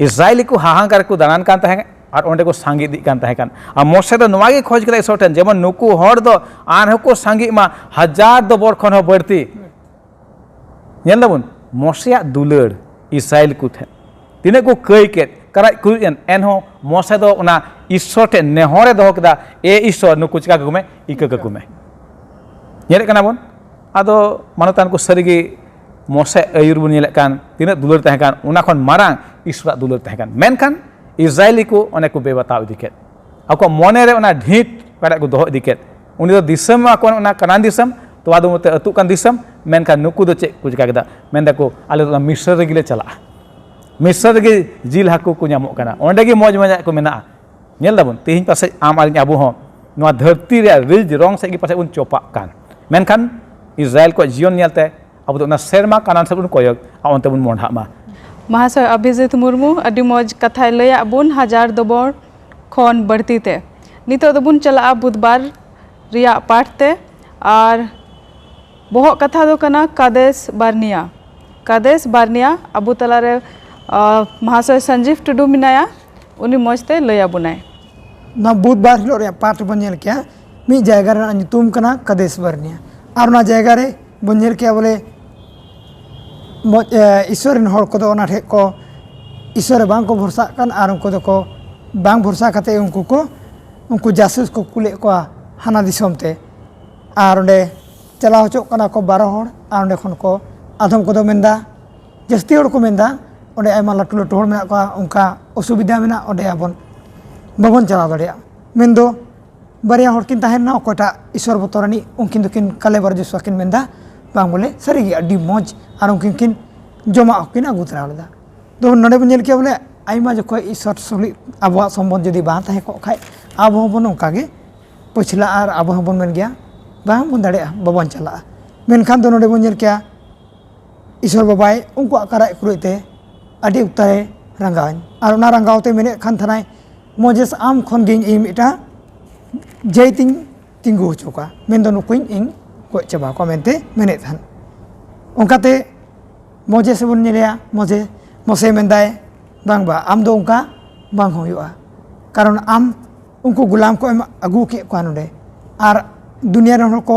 इस्राएली को हाहाकार को दानान कान तहे और ओंडे को सांगी दी कान तहे कान आ मोसे दो नवा गे खोज केदा ईश्वर ठेन जेमन नुकु हर दो आर को संगी मा 1000 दबोर खन हो बढ़ती नेल दबुन मोसे दुलर इस्राएल को ठेन तिने को कई के करा कुन एन हो मोसे दो उना ईश्वर ठेन नेहरे दो केदा ए ईश्वर नुकु चिका गुमे इका गुमे नेले कना बन आदो मानतान को सरीगी मोसे आयुर बन नेले कान तिने दुलर तहे कान उना खन मारांग ईश्वर दुलर तहे कान मेनखान इस्राएली को अनेक को बेबताव इदिकेत आको मने रे उना ढीट कड़ा को दोह इदिकेत उनी दो दिसम आको उना कनान दिसम तो आदो मते अतु कान दिसम मेनखान नुकु दो चे को चिका केदा मेनदा को आले तो मिस्र रे गिले चला मिस्र गे जिल हाकु को नामो काना ओंडे गे मौज मजा को मेना नेल दाबन तेहिं पासे आम आलिन आबो हो नवा धरती रे रिज रंग से गे पासे उन चोपा कान मेनखान इस्राएल को जीवन नेलते अब तो सेरमा कानान से कोयक आउनते बुन मोंढा मा महाशय अभिजित मुर्मू अडी मौज कथा लैया बुन 1000 दबोर खन बढ़ती ते नितो दबुन चला बुधवार रिया पाठ ते और बोह कथा दो कना कादेश बारनिया अबु तलारे महाशय संजीव टुडू मिनाया उनी मौजते लैया बुनाय ना बुधवार हिलो रे पाठ बनेल क्या मी जायगा रे नितुम कना कादेश बारनिया और ना जायगा रे बनेल क्या बोले ईश्वर हर को दो ठे को ईश्वर बांग को भरसा कान और उनको दो को बांग भरसा खाते उनको जासूस को कुले को हाना दिसम ते और ओंडे चला होचो कना को 12 हर और ओंडे खन को आधम को दो मेंदा जस्ती हर को मेंदा ओंडे आयमा लाटू लाटू हर मेना को उनका असुविधा मेना ओंडे आबन बाबन चला दड़िया मेंदो बारिया हर किन ताहेन ना कोटा ईश्वर बतरानी उनकिन दुकिन काले बार जसवा किन मेंदा बांग बोले सारी अड्डी मौज और उनकिन जमा किन आगु तरा लेदा तो नडे बन नेल के बोले आइमा जको ईश्वर सली आबवा संबंध जदि बा ताहे को खाय आबो बन उनका गे पछला और आबो बन मेन गया बांग बन दाड़े बाबन चला मेनखान तो नडे बन नेल क्या ईश्वर बाबाई उनको आकारा कुरुते अड्डी उतारे रंगान और ना रंगावते मेने खान थानाय मौजेस आम खन गिंग इ मिटा जैतिंग तिंगु चुका मेन दो नुकुइन इंग को चबा को मेनते मेने थान उनकाते मौजे से बन नेलिया मोसे मेंदाय बांग बा आम दो उनका बांग होयुआ कारण आम उनको गुलाम को अगू के को नोडे और दुनिया रे को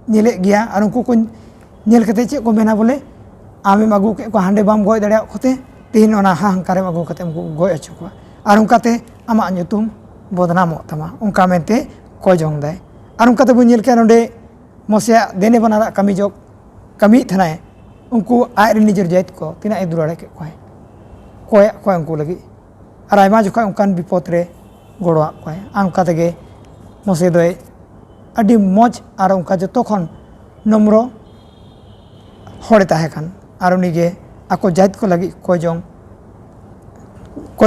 नेले गया और उनको को नेल कते चे को मेना बोले आम अगू के को हांडे बाम गय दड़िया खते तीन ओना हांकारे अगू कते उनको गय अचो को और उनकाते आमा नुतुम बदनामो तमा उनका मेनते को जोंग दाय और उनकाते बन नेल के नोडे मोसे देने बनारा कमी जो कमी थनाय उनको आय निजर जाइत को तिना ए दुराड़े के कोय उनको लगी और आयमा जो उनकान विपद रे गड़वा कोय उनका तेगे मोसे दोय अड्डी मौज और उनका जो खन नम्र हड़े ताहे कान और उनीगे आको जाइत को लगी कोय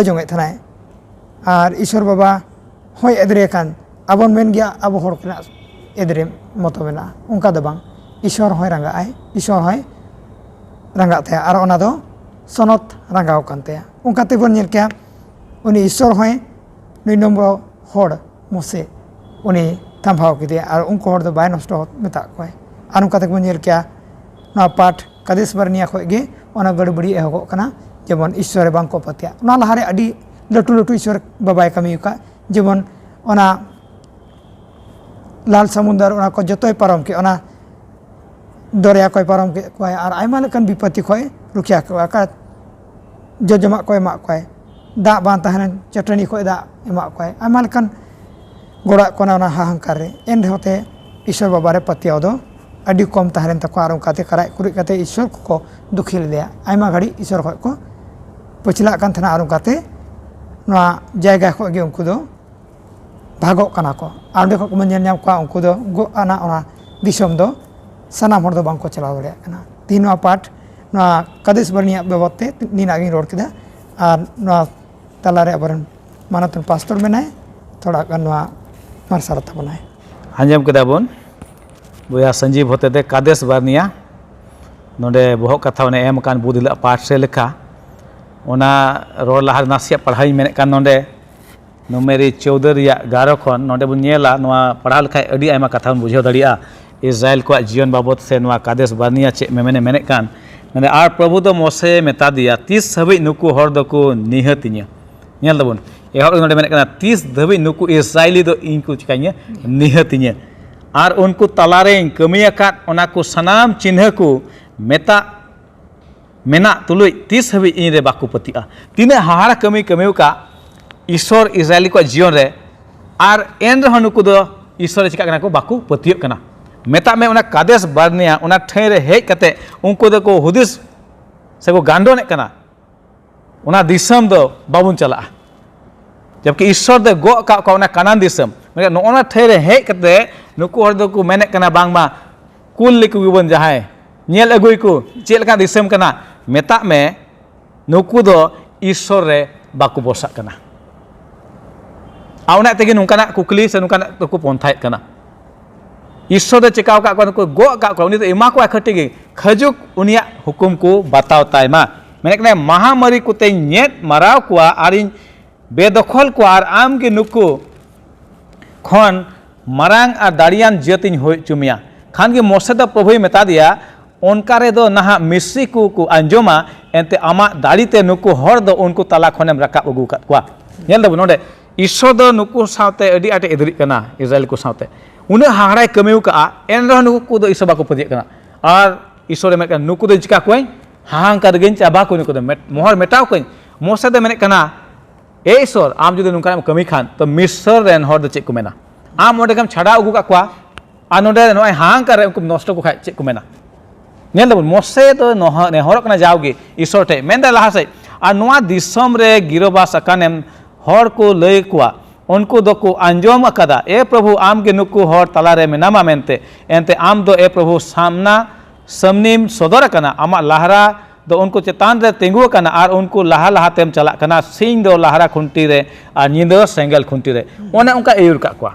जोंगे थनाय और ईश्वर बाबा होय एदरे कान आबन मेन गया अब हड़ केना एदरे मतो मेना उनका दो बांग ईश्वर होय रंगा आय ईश्वर होय रंगा थे और ओना दो सनत रंगाव कानते उनका ते बन नेल क्या उनी ईश्वर होय नुई नम्र हड़ मोसे उनी थाम्भाव किदे और उनको हड़ दो बाय नष्ट मेता कोय और उनका ते बन नेल क्या ना पाठ कादेश बारनिया खय गे ओना गड़बड़ी एहगो कना जेमन ईश्वर बांग को पत्या ना लहारे अडी लटू लटू ईश्वर बाबाय कमी का जेमन ओना लाल समुंदर ओना को जतोय पारम के ओना दरिया कोय पारम के कोय और आयमा लेकन विपत्ति कोय रुखिया को का जजमा कोय मा कोय दा बान तहन चटनी कोय दा एमा कोय आयमा लेकन गोड़ा कोना ओना हाहांकार रे एन होते ईश्वर बाबा रे पत्या दो ᱟᱹᱰᱤ ᱠᱚᱢ ᱛᱟᱦᱮᱸ ᱞᱮᱱ ᱛᱟᱠᱚᱣᱟ ᱟᱨ ᱚᱱᱠᱟᱛᱮ ᱠᱟᱨᱟᱡ ᱠᱩᱨᱤᱡ ᱠᱟᱛᱮ ᱤᱥᱥᱚᱨ ᱠᱚᱠᱚ ᱫᱩᱠᱷᱤ ᱞᱮᱫᱮᱭᱟ ᱟᱭᱢᱟ ᱜᱷᱟᱹᱲᱤᱡ ᱤᱥᱥᱚᱨ ᱠᱷᱚᱡ ᱠᱚ ᱯᱟᱹᱪᱷᱞᱟᱜ ᱠᱟᱱ ᱛᱟᱦᱮᱱᱟ ᱟᱨ ᱚᱱᱠᱟᱛᱮ ᱱᱚᱣᱟ ᱡᱟᱭᱜᱟ ᱠᱷᱚᱡ ᱜᱮ ᱩᱱᱠᱩ ᱫᱚ ᱵᱷᱟᱜᱚᱜ ᱠᱟᱱᱟ ᱠᱚ ᱟᱨ ᱚᱸᱰᱮ ᱠᱷᱚᱡ ᱠᱚ ᱧᱮᱞ ᱧᱟᱢ ᱠᱚᱣᱟ ᱩᱱᱠᱩ ᱫᱚ ᱜᱚᱜ ᱟᱱᱟ ᱚᱱᱟ ᱫᱤᱥᱚᱢ ᱫᱚ ᱥᱟᱱᱟᱢ ᱦᱚᱲ ᱫᱚ ᱵᱟᱝᱠᱚ ᱪᱟᱞᱟᱣ ᱫᱟᱲᱮᱭᱟᱜ ᱠᱟᱱᱟ ᱛᱤᱦᱤᱧ ᱱᱚᱣᱟ ᱯᱟठ ᱱᱚᱣᱟ ᱠᱟᱫᱮᱥ ᱵᱟᱨᱱᱤᱭᱟᱜ ᱵᱟᱵᱚᱫ ᱛᱮ ᱱᱤᱱᱟᱹᱜ ᱜᱤᱧ ᱨᱚᱲ ᱠᱮᱫᱟ ᱟᱨ ᱱᱚᱣᱟ ᱛᱟᱞᱟᱨᱮ ᱟᱵᱚᱨᱮᱱ ᱢᱟᱱᱚᱛᱟᱱ ᱯᱟᱥᱴᱚᱨ ᱢᱮᱱᱟᱭ ᱛᱷᱚᱲᱟ ᱜᱟᱱ ᱱᱚᱣᱟ ᱢᱟᱨᱥᱟᱞ ᱛᱟᱵᱚᱱᱟᱭ ᱟᱸᱡᱚᱢ ᱠᱮᱫᱟ ᱵᱚᱱ ᱵᱚᱭᱦᱟ ᱥᱚᱧᱡᱤᱵ ᱦᱚᱛᱮᱛᱮ ᱠᱟᱫᱮᱥ ᱵᱟᱨᱱᱤᱭᱟ ᱱᱚᱰᱮ ᱵᱚᱦᱚᱜ ᱠᱟᱛᱷᱟ ᱚᱱᱮ ᱮᱢ ᱟᱠᱟᱱ ᱵᱩᱫ ᱦᱤᱞᱳᱜ ᱯᱟठ ᱥᱮ ᱞᱮᱠᱟ ᱚᱱᱟ ᱨᱚᱲ ᱞᱟᱦᱟ ᱱᱟᱥᱮᱭᱟᱜ ᱯᱟᱲᱦᱟᱣᱤᱧ ᱢᱮᱱᱮᱫ ᱠᱟᱱ ᱱᱚᱰᱮ ᱱᱩᱢᱮᱨᱤ 14 ᱨᱮᱭᱟᱜ 11 ᱠᱷᱚᱱ ᱱᱚᱰᱮ ᱵᱚᱱ ᱧᱮᱞᱟ ᱱᱚᱣᱟ ᱯᱟᱲᱦᱟᱣ ᱞᱮᱠᱷᱟᱡ ᱟᱹᱰᱤ ᱟᱭᱢᱟ ᱠᱟᱛᱷᱟ ᱵᱚᱱ ᱵᱩᱡᱷᱟᱹᱣ ᱫᱟᱲᱮᱭᱟᱜᱼᱟ इज़राइल को जीवन बाबत से नवा कादेश बारनिया चे मेने मेने कान मैंने आर प्रभु दो मोसे मेता दिया 30 हबी नुकु हर दको निहतिnya nyel tabun ehor node menek kana 30 dhabi nuku Israeli do inku chikanya nihatinya ar unku talare kami akat onaku sanam chinha ku meta mena tului 30 habi in re baku patia tine hahara kami ka Ishor Israeli ko jion re ar en rehonuku do Ishor chika kana ko baku patio kana meta me ona Kades Barnea ona thai re hej kate unku do ko hudis se ko gandone kana ona disam do babun chala जबकि ईश्वर दे गो का कोना कानान दिसम मे नोना थेरे हे कते नुकु हर दो को मेने कना बांगमा कुल लिकु गुबन जहाय नेल अगुई को चेल का दिसम कना मेता में नुकु दो ईश्वर रे बाकु बोसा कना आवना तेगे नुकाना कुकली से नुकाना तो को पोंथाय कना ईश्वर दे चिकाव का को गो का को उनी तो एमा को खटिगे खजुक उनिया हुकुम को बताव तायमा मेने कना महामारी कुते नेत माराव कुआ आरिन बेदखल को आर आम के नुकु खन मरांग और दाड़ियान जतिन हो चुमिया खान के मोसे द प्रभु मेता दिया उनकारे दो नहा मिस्री को अंजोमा एंते आमा दाड़ीते नुकु हर दो उनको तला खनेम रकाब अगु कात कुआ नेल दबो नोडे ईश्वर दो नुकु सावते अडी आटे एदरी कना इजराइल को सावते उन हाड़ाय कमिउ का एन रह नुकु दो ईश्वर बाको पदिय कना और ईश्वर मेक नुकु दो चिका कोय हां कर गेन चाबा को नुकु दो मोहर मेटाव कोय मोसे दो मेने कना ईश्वर आम जो नुका कमी खान तो मिस्र रेन हर चे को मेना आम ओडे कम छड़ा अगु का कुआ आ नोडे नय हां कर उनको नष्ट को खाय चे को मेना नेल दबो मोसे तो नेहर कना जाओगे ईश्वर टे मेन दा लहा से आ नोआ दिसम रे गिरोबास अकानेम हर को लय कुआ उनको दो को अंजोम अकदा ए प्रभु आम के नुकु हर तला रे मेनामा मेनते एनते आम दो ए प्रभु सामना समनिम सदर कना आमा लहरा तो उनको चेतान रे तेंगु कना और उनको लहा लहा तेम चला कना सिंह दो लहरा खुंटी रे और नींद सेंगल खुंटी रे ओने उनका एयुर का कुआ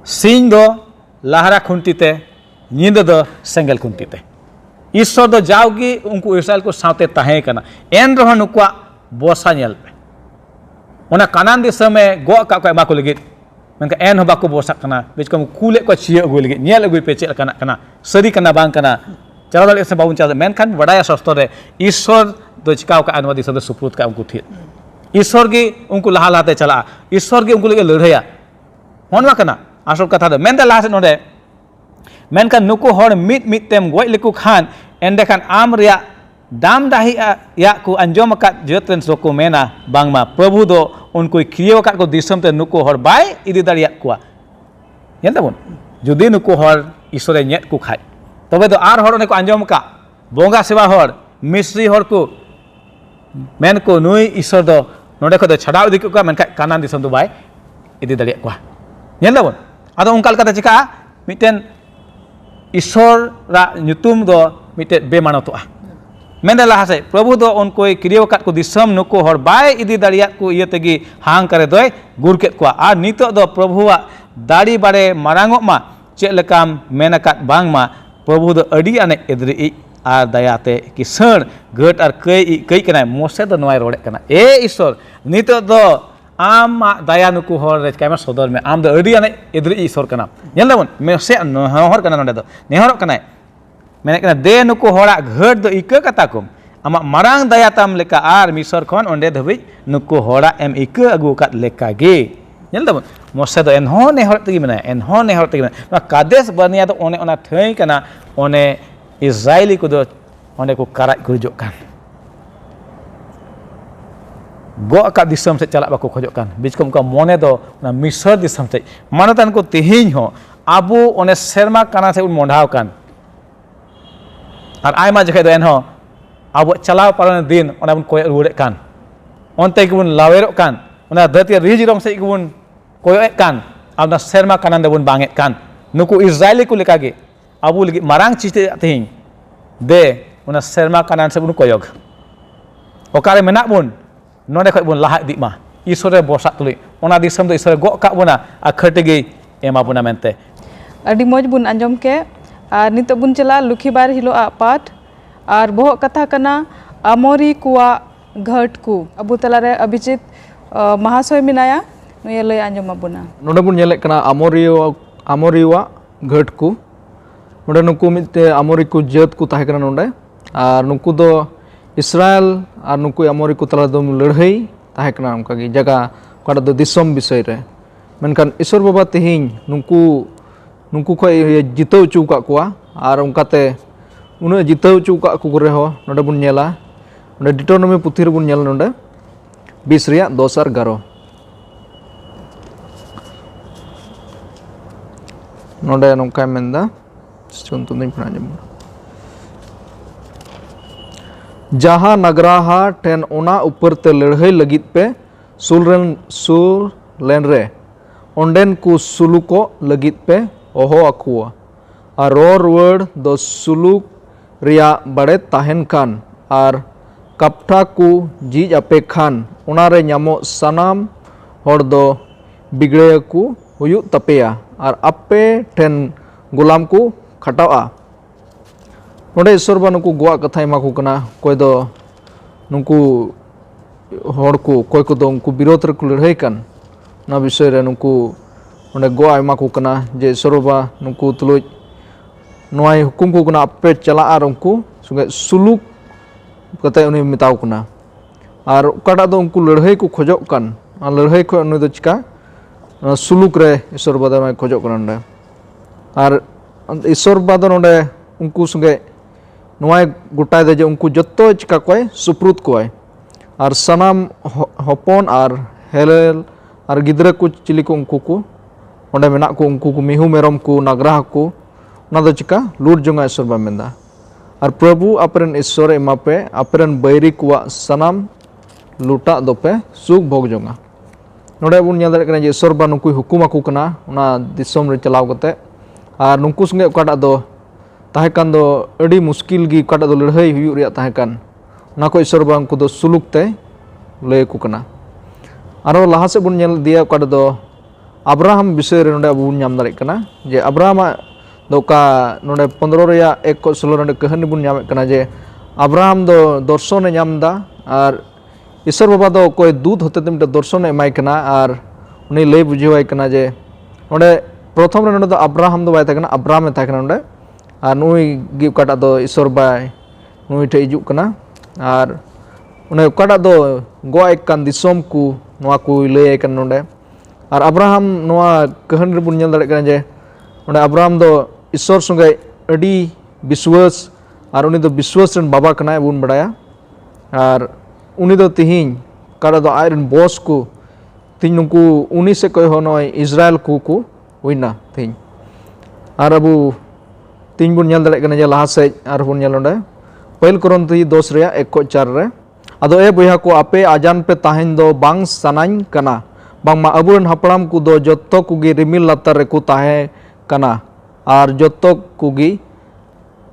सिंह दो लहरा खुंटी ते नींद दो सेंगल खुंटी ते ईश्वर दो जाओगी उनको इस्राएल को साथे ताहे कना एन रह नुकुआ बोसा नेल पे ओना कानान दिसम में गो का को एमा को लगित मेनका एन हो बाको बोसा कना बेच को कुले को छिया अगु लगित नेल अगु पे चेल कना कना सरी कना बांग कना चलो दाले से बाबुन चाहे मेन खान बड़ा सस्तर है ईश्वर दो चिकाव का अनुवादी सद सुप्रुत का उनको थी ईश्वर की उनको लहा लहाते चला ईश्वर की उनको लगे लड़ाया होनवा कना आसल कथा दो मेन दा लहा से नोडे मेन का नुको हर मिट मिट तेम गोय लिकु खान एंडे खान आम रिया दाम दाही या को अंजोम का जतन सो को मेना बांगमा प्रभु दो उनको क्रियो का को दिसम ते नुको हर बाय इदी दाड़िया कुआ नेल ताबोन जुदी नुको हर ईश्वर नेत को खाय तबे तो आर हर को अंजोम का बोंगा सेवा हर मिस्री हर को मेन को नुई ईश्वर दो नोडे को छड़ा इदी को मेन कानान दिसम दो बाय इदी दाड़िया कुआ नेल ताबोन आदो उनका लकाते चिका मिटेन ईश्वर रा nyutum दो मिटे बेमानतोआ मेन लहा से प्रभु दो उनको क्रियो काट को दिसम नुको हर बाय इदी दाड़िया को इये तेगी हां करे दोय गुर केत कुआ आर नितो दो प्रभुआ दाड़ी बारे मारांगो मा चेक लकाम मेन काट बांग मा प्रभु दो अड़ी आने एदरी आर दयाते कि सण गट आर कई कना मोसे दो नवाय रोड़े कना ए ईश्वर नितो दो आम दया नुकु हर रे कायमा सदर में आम दो अड़ी आने एदरी ईश्वर कना नेल दाबोन मेसे नहर कना नोडे दो नेहर कना मेने कना दे नुकु हरा घट दो इका कता कुम आमा मारांग दया ताम लेका आर मिसर खन ओंडे धबि नुकु हरा एम इका अगु कात लेका गे नेल दाबोन मोसे दो एनहो नेहर तगी मेना एनहो नेहर तगी मेना कादेश बनिया दो ओने ओना थई कना ओने इजराइली को दो ओने को कराय गुरजो कान गो का दिसम से चला बाको खोजो कान बीच को मोने दो ना मिसर दिसम से मानतान को तिहिन हो abu one serma kanan se un mondhaw kan ar aima jekhe do enho abu chalaw paran din ona bun koy rude kan onte gebun lawerok kan ona dhati riji rong se gebun koyek kan abna serma kanan debun banget kan nuku Israeli ku lekage abu lagi marang ciste ting de ona serma kanan se bun koyog okare menak bun node khoj bun lahak dik ma isore bosak tuli ona disam do isore gok kak buna akhate ge ema buna mente ᱟᱹᱰᱤ ᱢᱚᱡᱽ ᱵᱚᱱ ᱟᱸᱡᱚᱢ ᱠᱮ ᱟᱨ ᱱᱤᱛᱚᱜ ᱵᱚᱱ ᱪᱟᱞᱟᱜᱼᱟ ᱞᱩᱠᱷᱤᱵᱟᱨ ᱦᱤᱞᱳᱜᱼᱟᱜ ᱯᱟᱴ ᱟᱨ ᱵᱚᱦᱚᱜ ᱠᱟᱛᱷᱟ ᱠᱟᱱᱟ ᱟᱢᱚᱨᱤ ᱠᱚᱣᱟᱜ ᱜᱷᱟᱹᱴ ᱠᱚ ᱟᱵᱚ ᱛᱟᱞᱟᱨᱮ ᱚᱵᱷᱤᱡᱤᱛ ᱢᱟᱦᱟᱥᱚᱭ ᱢᱮᱱᱟᱭᱟ ᱱᱩᱭ ᱞᱟᱹᱭ ᱟᱸᱡᱚᱢ ᱟᱵᱚᱱᱟ नोडे बुन नेलेक कना अमोरिवा घट को नोडे नुकु मिते अमोरी को जात को ताहे कना नोडे आर नुकु दो इस्राएल आर नुकु अमोरी को तला दो लड़ाई ताहे कना उनका की जगह काडा दो दिसम विषय रे मेनकान ईश्वर बाबा तिहिं नुकु खय जिताव चु का कुआ आर उनकाते उन जिताव चु का को रे हो नोडे बुन नेला नोडे डिटोनॉमी पुथि रे बुन नेला नोडे 20 रिया 10 आर 11 नोडे नोंका मेंदा चुनतु नहीं पढ़ा जम जहां नगराहा टेन ओना ऊपर ते लड़ाई लगित पे सुल लेन रे ओंडेन को सुलुको लगित पे ओहो अकुआ आर रोड दो सुलुक रिया बड़े ताहन खान आर कपटा को जीज अपे खान ओनारे न्यामो सनाम होड़ दो बिगड़े को हुयु तपेया और अपे टेन गुलाम को खटावा नोडे ईश्वर बा नुकु गोवा कथा एमा को कना कोई दो नुकु होड़ को कोई को दो उनको विरोध रे को लड़ाई कान ना विषय रे नुकु नोडे गोवा एमा को कना जे ईश्वर बा नुकु तुलुज नोय हुकुम को कना अपे चला आर उनको सुगे सुलुक कते उनी मिताव कना आर ओकाटा दो उनको लड़ाई को खोजो कान लड़ाई को उनी दो चिका सुलुक रे ईश्वर बादा में खोजो करने और ईश्वर बादा नोडे उनको संगे नोय गोटाय दे जे उनको जत्तो चिका कोय सुप्रुत कोय और सनाम हपन और हेलेल और गिद्रा को चिली को उनको को ओंडे मेना को उनको को मिहु मेरम को नागरा को ना दो चिका लूट जोंगा ईश्वर बा मेंदा और प्रभु अपरेन ईश्वर एमा पे अपरेन बैरी को सनाम लूटा दोपे सुख भोग जोंगा नोडे बुन नेल दाड़े कना जे ईश्वर बा नुकु हुकुम आकु कना ओना दिसोम रे चलाव कते आर नुकु संगे ओकाटा दो ताहे कान दो अडी मुश्किल गी ओकाटा दो लड़ाई हुयु रिया ताहे कान ओना को ईश्वर बा उनको दो सुलुक ते लय को कना आरो लाहा से बुन नेल दिया ओकाटा दो अब्राहम विषय रे नोडे बुन नाम दाड़े कना जे अब्राहम दो का नोडे 15 रिया 1 को 16 नोडे कहानी बुन नाम कना जे अब्राहम दो दर्शन ए नामदा आर ईश्वर बाबा दो कोई दूध होते मिटे दर्शन एमाय कना और उनी लय बुझेवाय कना जे नोडे प्रथम रे नोडे दो अब्राहम दो बाय थाकना अब्राहम ए थाकना नोडे और नुई गी ओकाटा दो ईश्वर बाय नुई ठे हिजुक कना और उनी ओकाटा दो गो एक कान दिसोम को नोआ को लय कन नोडे और अब्राहम नोआ कहानी रे बुन नेल दाड़े कना जे नोडे अब्राहम दो ईश्वर संगे अडी विश्वास और उनी दो विश्वास रन बाबा कना बुन बडाया और उनी दो तिहिं काड़ा दो आयरन बॉस को तिहिं नुकु उनी से कोई हो नय इजराइल को हुइना तिहिं आर अबु तिहिं बुन नेल दाड़े कना जे लाहा से आर बुन नेल नोडे पहिल कोरिन्थी 10 रिया 1-4 रे आदो ए बयहा को आपे आजान पे ताहिन दो बांग सनाइन कना बांगमा अबुरन हपड़ाम को दो जत्तो कुगी रिमिल लातार रे को ताहे कना आर जत्तो कुगी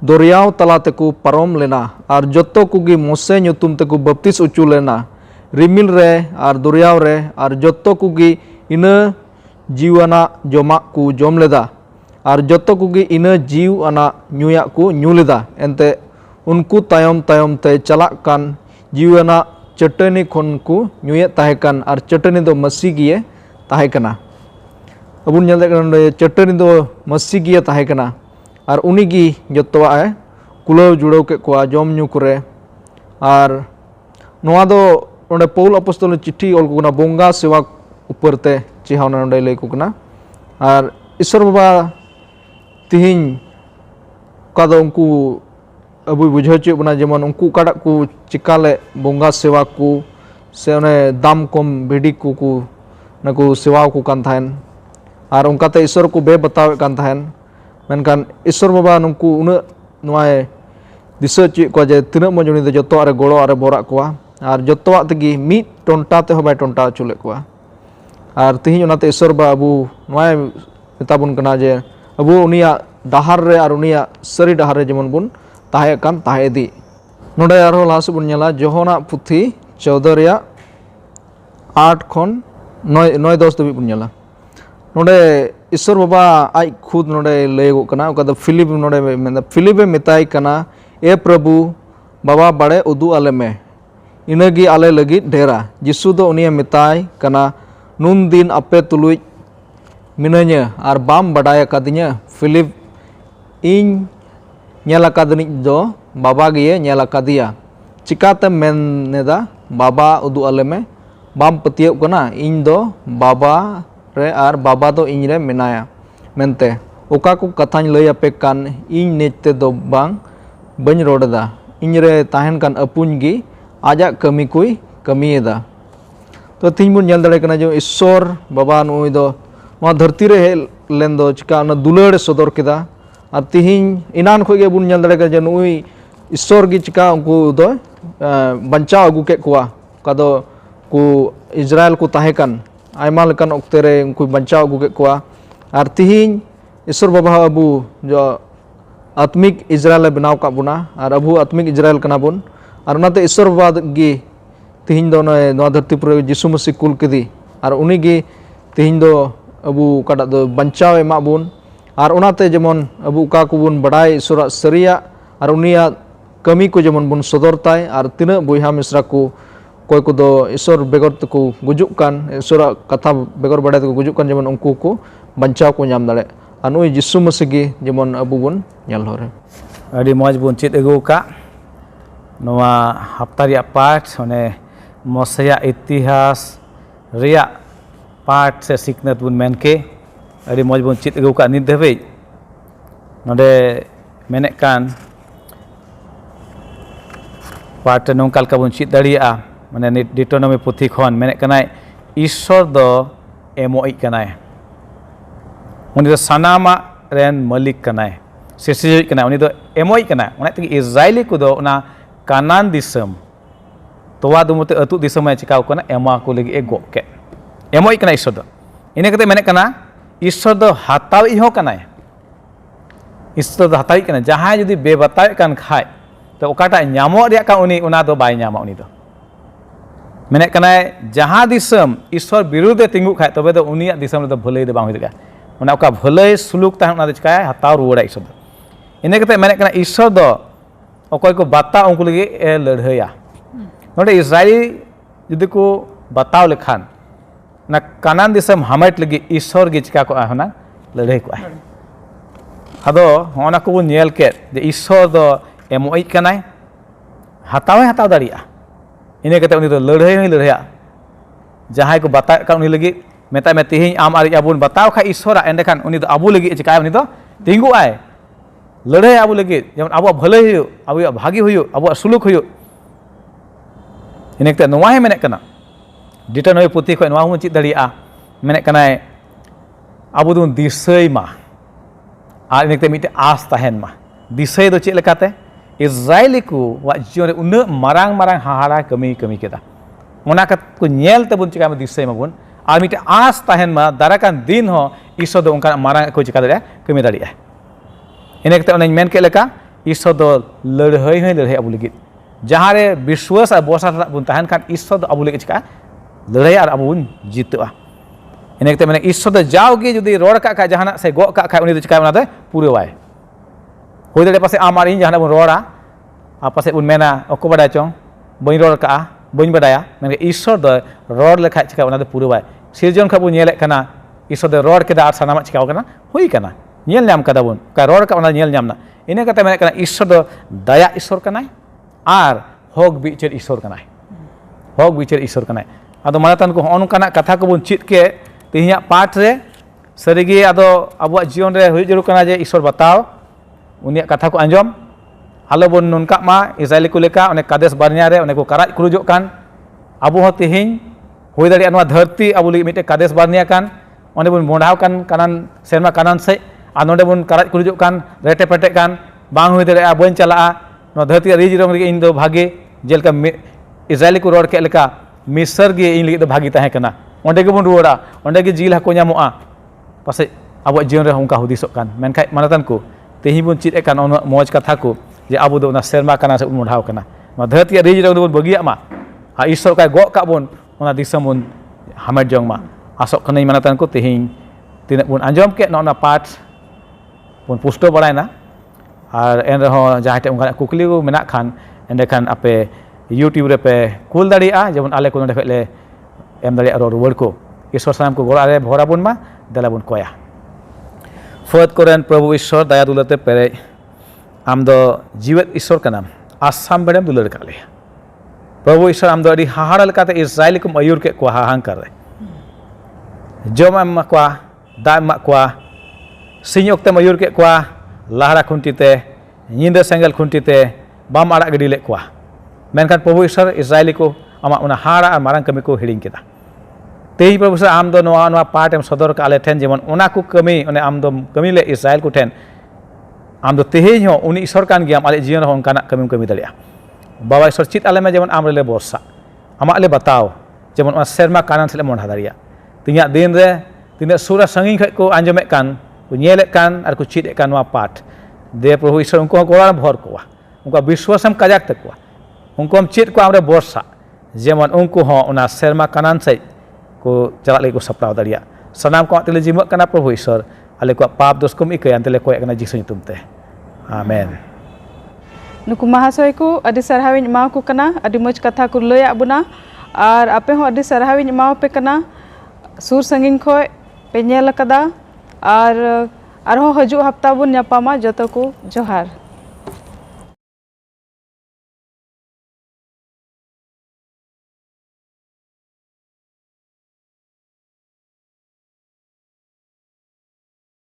दरियाव तलाते को पारम लेना और जत्तो कुगी मोसे ᱧᱩᱛᱩᱢ तेको बपतिस उचु लेना रिमिल रे और दरियाव रे और जत्तो कुगी इना जीवाना जमा को जम लेदा और जत्तो कुगी इना जीव आना ᱧᱩᱭᱟ को ᱧᱩ लेदा एनते उनको तायम तायम ते चला कान जीवाना चटनी खन को ᱧᱩᱭᱮ ताहे कान और चटनी दो मसी गिए ताहे कना अबुन नेल दे चटनी दो मसी गिए ताहे कना और उनीगी जत्तवा है कुलाव जुड़ाव के को जम ᱧᱩ करे और नोआ दो ओंडे पौल अपस्तल चिट्ठी ओल कोना बोंगा सेवा ऊपर ते चिहावना ओंडे लय कोना और ईश्वर बाबा तिहिं का दो उनको अबु बुझाव चे बना जेमन उनको काडा को चिकाले बोंगा सेवा को से ओने दाम कम भिडी को नको सेवा को कान थायन Ar ongkate Isor ku be batawe kan tahen. Menkan Isor baba nungku una nuai disa cik ko je tina mo joni joto are golo are borak kuah. Ar jotoak tegi mit tonta te hobai tonta culek kuah. Ar tihin onate Isor ba abu nuai metabun kena je abu unia dahar re ar unia seri dahar re jemon bun tahe kan tahe di. Node arho lasu bun nyala Johona puthi 14 reya 8 khon 9 10 dhabi bun nyala. Node Isor baba ai khud node lego kana oka do Philip node menda Philip metai kana e Prabhu baba bade udu ale me inagi ale lagi dera Jisu do unia metai kana nun din ape tuluj minanya ar bam badaya kadinya Philip ing nyala kadani do baba gie nyala kadia cikate men neda baba udu aleme bam petiup kana ing do baba re ar baba do ing re menaya mente oka ku kathany lay ape kan ing nete do bang bany rodada ing re tahen kan apun gi aja kami kui kami eda to tin bun nyal dare kana jo Isor baba nui do ma dharti re len do chika na dulad sodor keda ar tihin inan khoi ge bun nyal dare kana nui Isor gi chika unku do bancha agu ke kuwa kado ku Israel ku tahekan aima lekan okte re unku bancha agu ke kuwa ar tihin Isor baba abu jo atmik Israel benaw ka buna ar abu atmik Israel kana bun ar onate Isor baba gi tihin do noa dharti pura Jisu Masih kul kedi ar uni gi tihin do abu kada do banchaw ema bun ar onate jemon abu ka ku bun badai Isora saria ar unia kami ko jemon bun sodor tai ar tina boyha misra ku koy ko do Isor begor ku gujuk kan Isora katha begor badai ku gujuk kan jemon ungku ku banchaw ko nyam dale anui Jisu Masih gi jemon abu bun nyal hore adi moj bun chit egu ka noa hafta reya path one Mosaya itihas reya path se siknat bun menke adi moj bun chit egu ka nit dhabi node menek kan path nongkal ka bun chit daria mane nit Deuteronomy puthi khon menek kanai Isor do emoi kanai uni do sanama ren malik kanai sesijit kanai uni do emoi kanai ona tegi Israeli ku do ona Kanan disam towa dumute atu disam ai chikaw kana ema ko lagi ego ke emoi kana Isor do ine kate menek kana Isor do hatawi ho kana Isor do hatawi kana jahay judi be batawi kan khai to okata nyamo dia kan uni una do bai nyama uni do menek kana jaha disam Isor birude tingu khai tobe do uni disam do bhalai do bang huiga ona oka bhalai suluk ta ona do chikaya hataw ruwada Isor do ine kate menek kana Isor do okoy ko bata ungku lagi ladhaya node Israeli judi ko bataw lekhan na Kanan disam hamait lagi Isor gi chika ko ahona ladhai ko ado ona ko nyel ke de Isor do emoi kanai hataw daria ine kate uni do ladhaya jahay ko bata ka uni lagi meta me tihin am ari abun bataw kha Isora endekan uni do abu lagi chika uni do tinggu ai ladhai abu lagi jeman abu bhalai huyu abu bhagi huyu abu suluk huyu ine kate noa he menek kana Deuteronomy puthi khoi noa hun chit daria menek kana abu dun disai ma ar ine kate mite as tahen ma disai do chit lekate Israeli ku wa jion re una marang hahara kami keda ona kat ku nyel te bun chika ma disai ma bun ar mite as tahen ma darakan din ho Isor do onkan marang ko chika daria kami daria ine kate onañ men ke leka Isor do ladhai abu lagi jahare biswas ar bosa bun tahan kan Isor do abu lagi chika ladhai ar abu bun jitua ine kate mane Isor do jaw gi judi ror ka jahana se go ka uni do chika ona do pura wai hoi dare pase amar in jahana bun rora apa se bun mena oko badai chong bain ror ka bain badaya men Isor do ror lekha chika ona do pura wai sirjon kha bun nyelek kana Isor do ror keda ar sanama chika kana hui kana nyel nyam kada bun ka ror ka ona nyel nyam na ine kate menek kana Isor do daya Isor kanai ar hog bicher Isor kanai hog bicher Isor kanai ado manatan ko on kana katha ko bun chit ke tihinya path re sarigi ado abuak jion re hui jeru kana je Isor bataw unia katha ko anjom halo bun nunka ma Israeli ku leka one Kades Barnea re one ko karaj kurujok kan abu ho tihing hui dari anwa dharti abu lagi mite Kades Barnea kan onde bun mondhaw kan kanan serma kanan se ar nonde bun karat kurujuk kan rete pete kan bang hui dare bain chala no dharti ri jirong ri in do bhage jelka Israeli ko ror ke leka Misr ge in lagi do bhagi tahe kana onde ge bun ruara onde ge jil hako nyamoa pase abo jion re hongka hudisok kan menkai manatan ko tehi bun chit ekan ono moj katha ko je abu do na serma kana se bun mondhaw kana no dharti ri jirong do bun bagia ma ha isor kai go ka bun ona disam bun hamet jong ma asok kanai manatan ko tehi tinak bun anjom ke no na part bun pusto baraina ar en reho jahay te ongka kukli ko menak khan ende khan ape YouTube re pe kul daria jemon ale ko node le em daria ro ruwar ko Ishwar sanam ko gora are bhora bun ma dala bun koya Fot koren Prabhu Ishwar daya dulate pere am do jiwet Ishwar kanam asam bedem dular kale Prabhu Ishwar am do adi haharal kate Israeli ko mayur ke ko hahang kar re jom am kwa da ma kwa sinyok te mayur ke kwa lahara khunti te nyinda sengel khunti te bam arak gedi le kwa menkan Prabhu Ishwar Israeli ko ama una hara ar marang kami ko hiring kita tehi Prabhu Ishwar am do noa part em sodor ka ale ten jemon ona ko kami one am do kami le Israel ko ten am do tehi ho uni Ishwar kan giam ale jion hon kana kami dalia baba Ishwar chit ale me jemon am le borsa ama ale batao jemon ona serma kanan sele mon hadaria tinya din re tinya sura sanging khai ko anjomek kan ko nyelek kan ar ko chit kan noa part de Prabhu Ishwar unko goran bhor ko unko biswasam kajak takwa unko am chit ko amre borsa jemon unko ho ona serma kanan sai ko jalak le ko saplau daria sanam ko tele jimak kana Prabhu Ishwar ale ko pap dos kum ikai antele ko kana jisu nyutum te amen nuku mahasoy ko adi sarhawin ma ko kana adi moj katha ko loya buna ar ape ho adi sarhawin ma pe kana sur sanging khoi pe nyel kada ar arho haju hafta bun nyapama joto ko johar